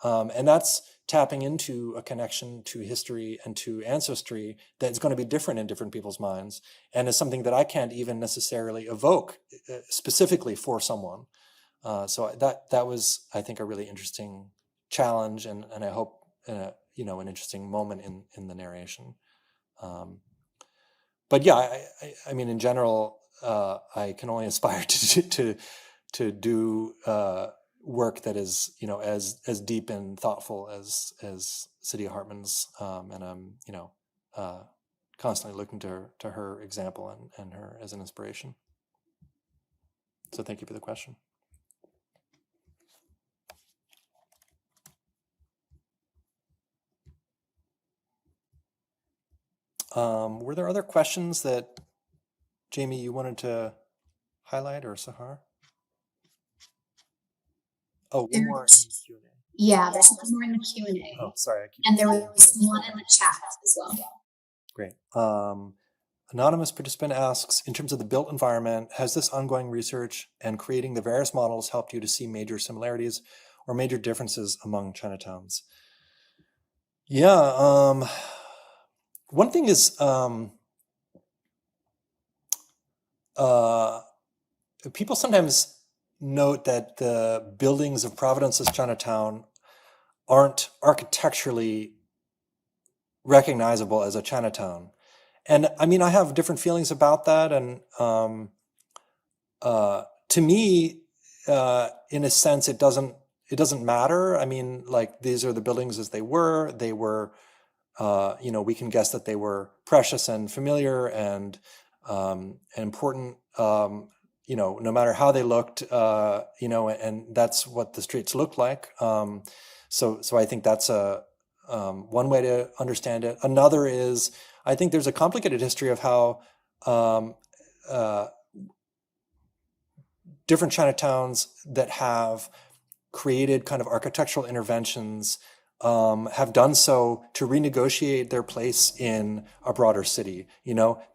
And that's tapping into a connection to history and to ancestry that's going to be different in different people's minds, and is something that I can't even necessarily evoke specifically for someone. So that was, I think, a really interesting challenge, and I hope an interesting moment in the narration. But yeah, I mean, in general, I can only aspire to do work that is, as deep and thoughtful as Saidiya Hartman's, and I'm constantly looking to her example and her as an inspiration. So thank you for the question. Were there other questions that, Jamie, you wanted to highlight, or Sahar? Oh, one more in There's, the Q&A. yeah, there's one more in the Q&A. Oh, sorry. I keep And there was one in the chat as well. Great. Anonymous participant asks, in terms of the built environment, has this ongoing research and creating the various models helped you to see major similarities or major differences among Chinatowns? Yeah, one thing is people sometimes note that the buildings of Providence's Chinatown aren't architecturally recognizable as a Chinatown. And I mean, I have different feelings about that. And to me, in a sense, it doesn't matter. I mean, like, these are the buildings as they were. They were, we can guess that they were precious and familiar and important. No matter how they looked, and that's what the streets looked like. So I think that's one way to understand it. Another is, I think there's a complicated history of how different Chinatowns that have created kind of architectural interventions have done so to renegotiate their place in a broader city,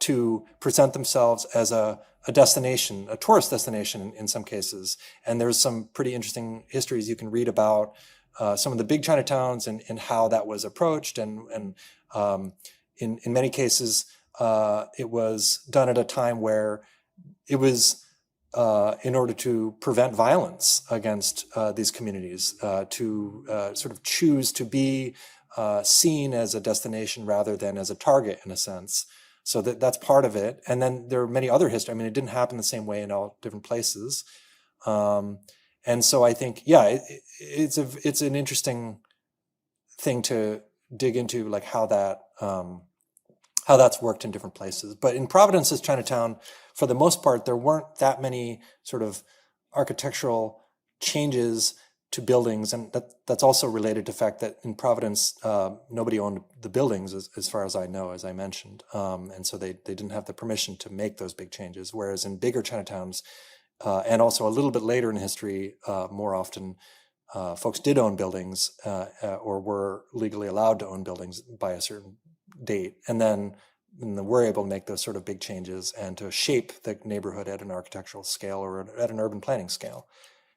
to present themselves as a destination, a tourist destination in some cases. And there's some pretty interesting histories you can read about some of the big Chinatowns and how that was approached. And in many cases, it was done at a time where it was in order to prevent violence against these communities, to sort of choose to be seen as a destination rather than as a target, in a sense. So that's part of it. And then there are many other history. I mean, it didn't happen the same way in all different places. And so I think, yeah, it's an interesting thing to dig into, like how that's worked in different places. But in Providence's Chinatown, for the most part, there weren't that many sort of architectural changes to buildings. And that's also related to the fact that in Providence, nobody owned the buildings, as far as I know, as I mentioned. And so they didn't have the permission to make those big changes. Whereas in bigger Chinatowns, and also a little bit later in history, more often, folks did own buildings or were legally allowed to own buildings by a certain date. And then we're able to make those sort of big changes and to shape the neighborhood at an architectural scale or at an urban planning scale.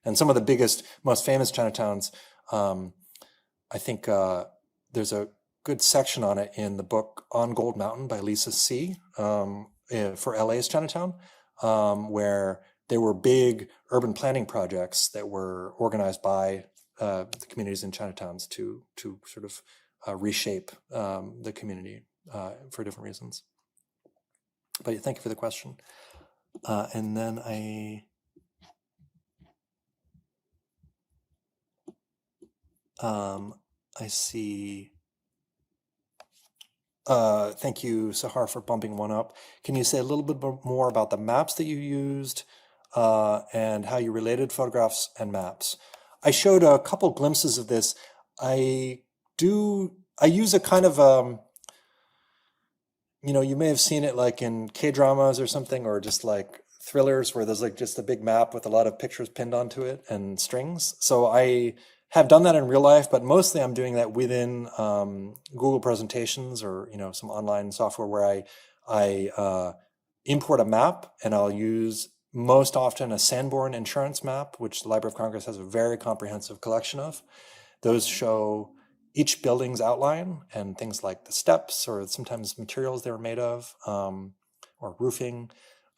And some of the biggest, most famous Chinatowns, I think there's a good section on it in the book On Gold Mountain by Lisa C. For LA's Chinatown, where there were big urban planning projects that were organized by the communities in Chinatowns to sort of reshape the community for different reasons. But thank you for the question. And then I see. Thank you, Sahar, for bumping one up. Can you say a little bit more about the maps that you used and how you related photographs and maps? I showed a couple glimpses of this. I use a kind of, you may have seen it like in K-dramas or something, or just like thrillers where there's like just a big map with a lot of pictures pinned onto it and strings. So I have done that in real life, but mostly I'm doing that within Google Presentations or some online software where I import a map, and I'll use most often a Sanborn insurance map, which the Library of Congress has a very comprehensive collection of. Those show each building's outline and things like the steps or sometimes materials they were made of, or roofing.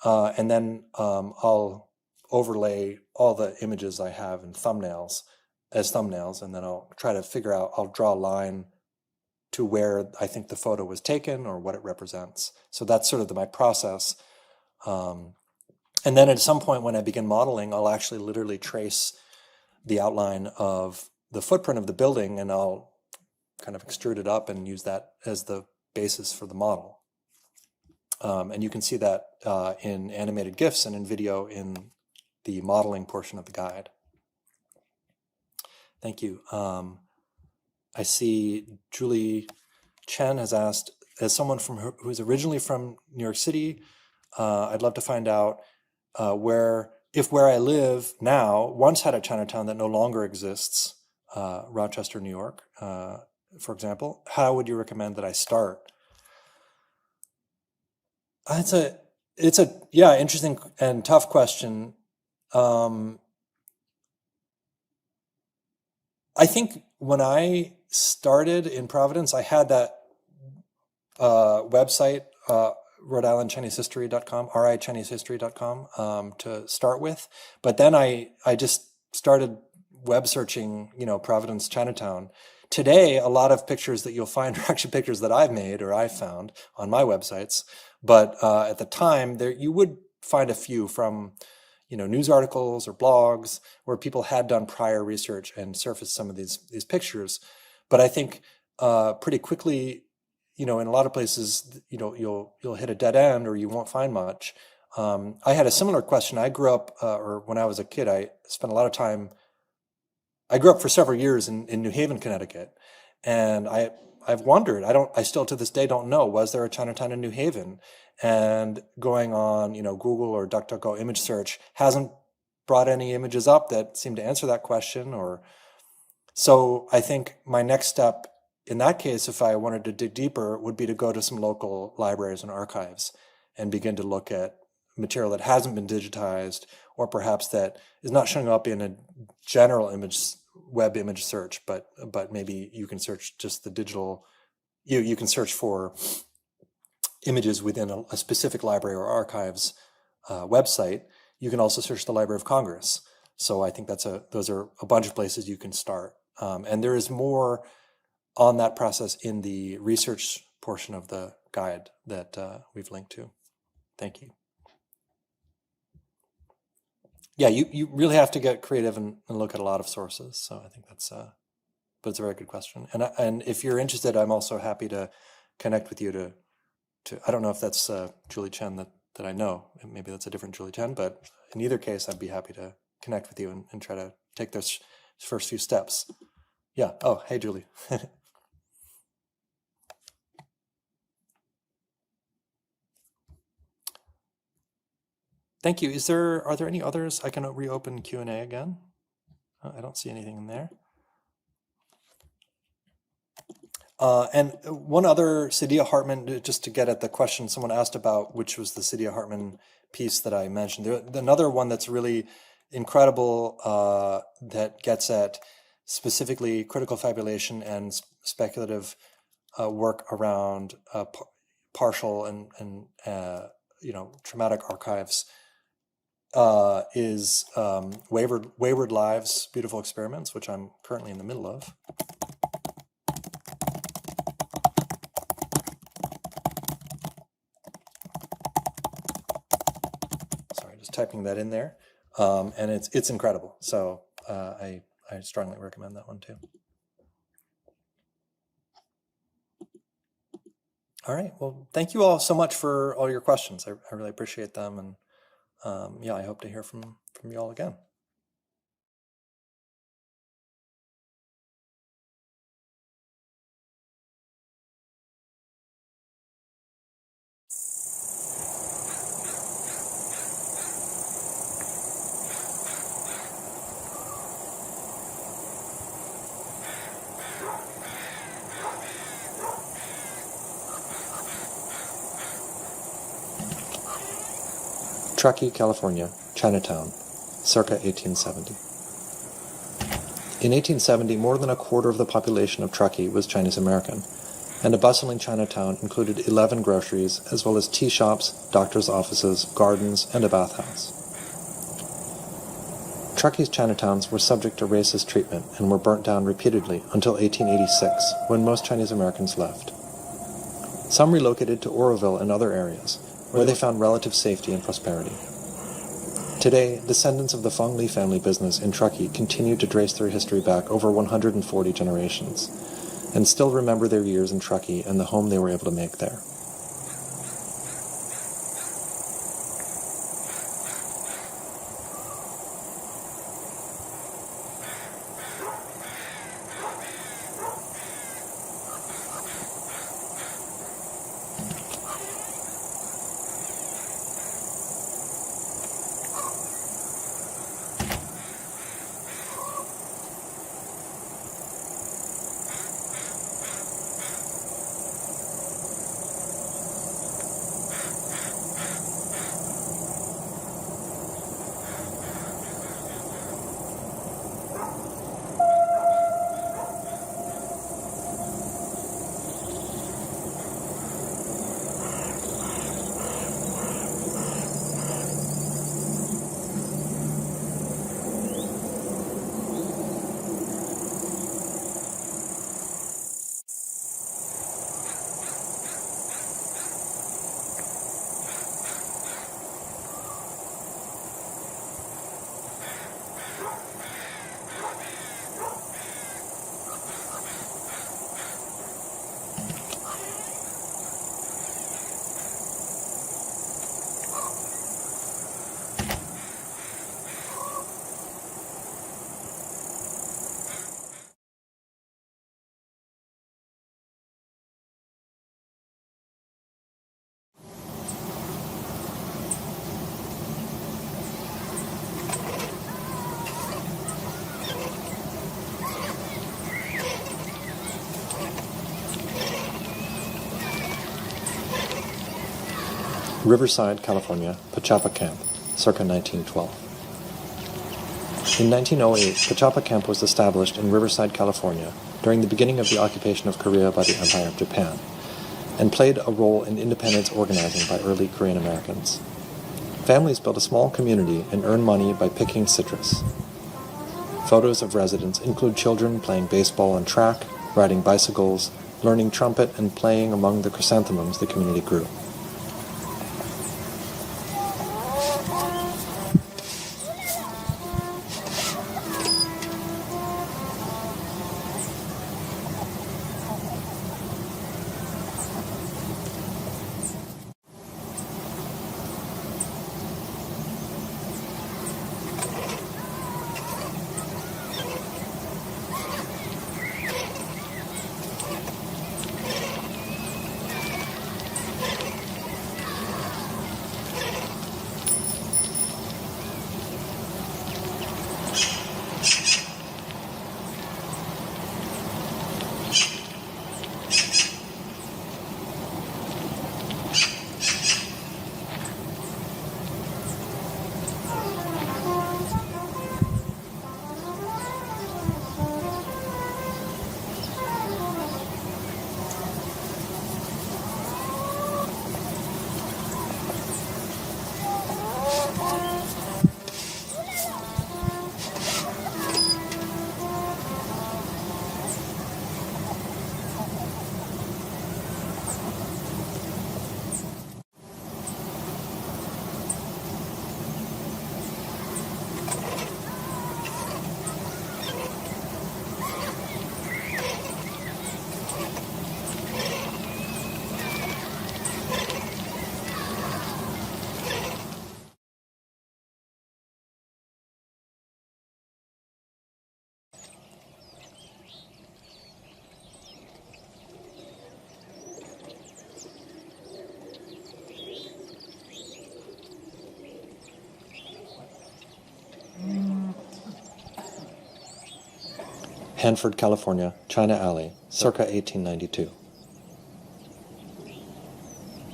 And then I'll overlay all the images I have in thumbnails, and then I'll try to figure out, I'll draw a line to where I think the photo was taken or what it represents. So that's sort of my process. And then at some point when I begin modeling, I'll actually literally trace the outline of the footprint of the building, and I'll kind of extrude it up and use that as the basis for the model. And you can see that in animated GIFs and in video in the modeling portion of the guide. Thank you. I see Julie Chen has asked, as someone who is originally from New York City, I'd love to find out where if where I live now once had a Chinatown that no longer exists, Rochester, New York, for example, how would you recommend that I start? It's a interesting and tough question. I think when I started in Providence, I had that website, Rhode Island ChineseHistory.com, RIChineseHistory.com, to start with. But then I just started web searching, Providence, Chinatown. Today, a lot of pictures that you'll find are actually pictures that I've made or I've found on my websites. But at the time, you would find a few from, news articles or blogs where people had done prior research and surfaced some of these pictures. But I think pretty quickly, in a lot of places, you'll hit a dead end or you won't find much. I had a similar question. I grew up, or when I was a kid, I spent a lot of time. I grew up for several years in New Haven, Connecticut, and I've wondered. I still to this day don't know. Was there a Chinatown in New Haven? And going on, Google or DuckDuckGo image search hasn't brought any images up that seem to answer that question. So I think my next step in that case, if I wanted to dig deeper, would be to go to some local libraries and archives and begin to look at material that hasn't been digitized, or perhaps that is not showing up in a general web image search, but maybe you can search just the digital. You can search for images within a specific library or archives website. You can also search the Library of Congress. So I think those are a bunch of places you can start. And there is more on that process in the research portion of the guide that we've linked to. Thank you. Yeah, you really have to get creative and look at a lot of sources. So I think but it's a very good question. And if you're interested, I'm also happy to connect with you to I don't know if that's Julie Chen that I know. Maybe that's a different Julie Chen, but in either case, I'd be happy to connect with you and try to take those first few steps. Yeah. Oh, hey, Julie. Thank you. Are there any others? I can reopen Q&A again. I don't see anything in there. And one other, Sadia Hartman, just to get at the question someone asked about, which was the Sadia Hartman piece that I mentioned. Another one that's really incredible that gets at specifically critical fabulation and speculative work around partial and traumatic archives is Wayward Lives, Beautiful Experiments, which I'm currently in the middle of. Sorry, just typing that in there. And it's incredible. So I strongly recommend that one too. All right. Well, thank you all so much for all your questions. I really appreciate them. And I hope to hear from you all again. Truckee, California, Chinatown, circa 1870. In 1870, more than a quarter of the population of Truckee was Chinese American, and a bustling Chinatown included 11 groceries, as well as tea shops, doctors' offices, gardens, and a bathhouse. Truckee's Chinatowns were subject to racist treatment and were burnt down repeatedly until 1886, when most Chinese Americans left. Some relocated to Oroville and other areas, where they found relative safety and prosperity. Today, descendants of the Feng Li family business in Truckee continue to trace their history back over 140 generations, and still remember their years in Truckee and the home they were able to make there. Riverside, California, Pachapa Camp, circa 1912. In 1908, Pachapa Camp was established in Riverside, California during the beginning of the occupation of Korea by the Empire of Japan, and played a role in independence organizing by early Korean Americans. Families built a small community and earned money by picking citrus. Photos of residents include children playing baseball on track, riding bicycles, learning trumpet, and playing among the chrysanthemums the community grew. Hanford, California, China Alley, circa 1892.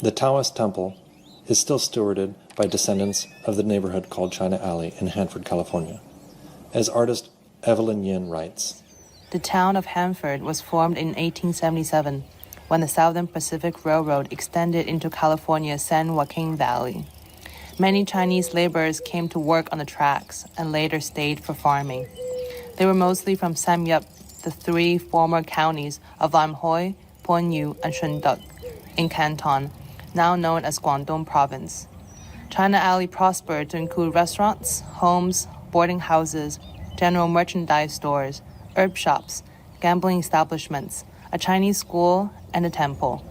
The Taoist temple is still stewarded by descendants of the neighborhood called China Alley in Hanford, California. As artist Evelyn Yin writes, the town of Hanford was formed in 1877 when the Southern Pacific Railroad extended into California's San Joaquin Valley. Many Chinese laborers came to work on the tracks and later stayed for farming. They were mostly from Samyup, the three former counties of Lam Hoi, Puen Yu, and Shunduck in Canton, now known as Guangdong Province. China Alley prospered to include restaurants, homes, boarding houses, general merchandise stores, herb shops, gambling establishments, a Chinese school, and a temple.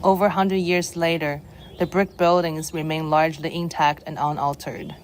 Over 100 years later, the brick buildings remain largely intact and unaltered.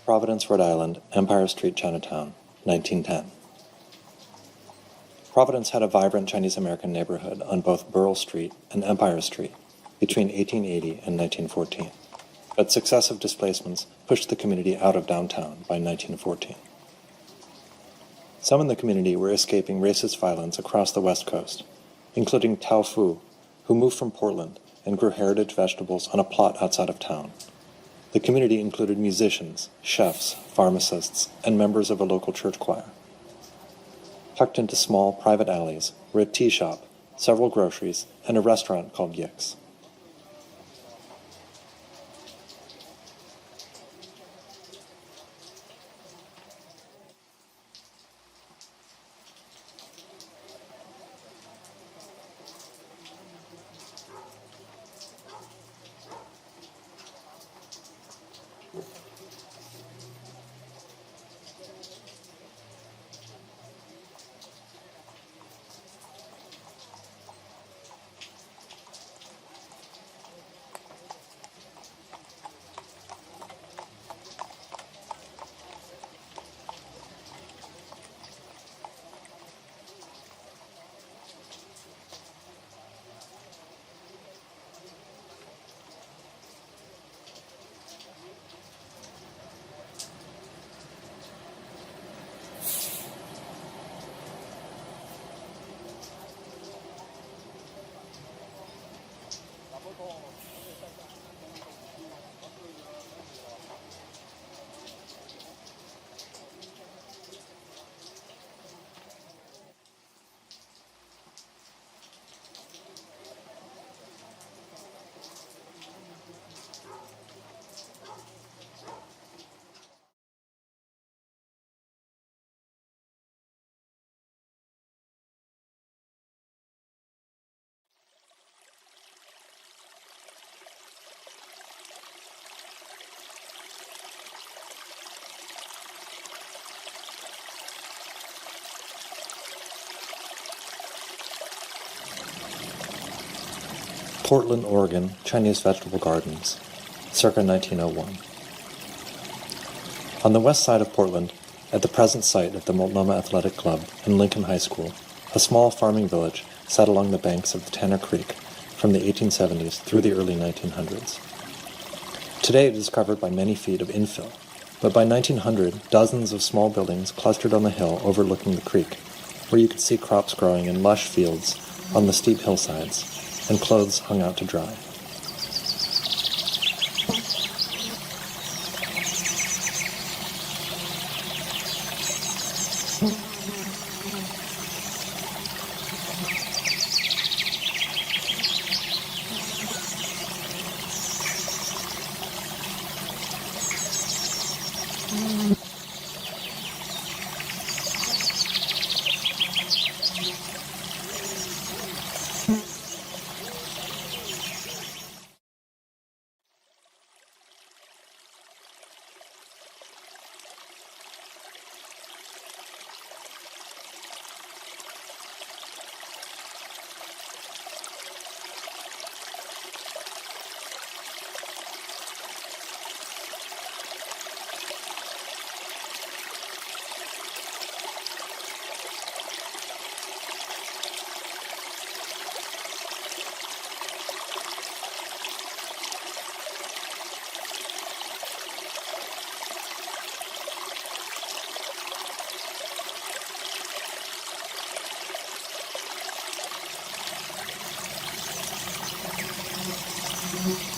Providence, Rhode Island, Empire Street, Chinatown, 1910. Providence had a vibrant Chinese American neighborhood on both Burrell Street and Empire Street. between 1880 and 1914, but successive displacements pushed the community out of downtown by 1914. Some in the community were escaping racist violence across the West Coast, including Tao Fu, who moved from Portland and grew heritage vegetables on a plot outside of town. The community included musicians, chefs, pharmacists, and members of a local church choir. Tucked into small private alleys were a tea shop, several groceries, and a restaurant called Yick's. Portland, Oregon, Chinese Vegetable Gardens, circa 1901. On the west side of Portland, at the present site of the Multnomah Athletic Club and Lincoln High School, a small farming village sat along the banks of the Tanner Creek from the 1870s through the early 1900s. Today it is covered by many feet of infill, but by 1900, dozens of small buildings clustered on the hill overlooking the creek, where you could see crops growing in lush fields on the steep hillsides, and clothes hung out to dry. Mm-hmm.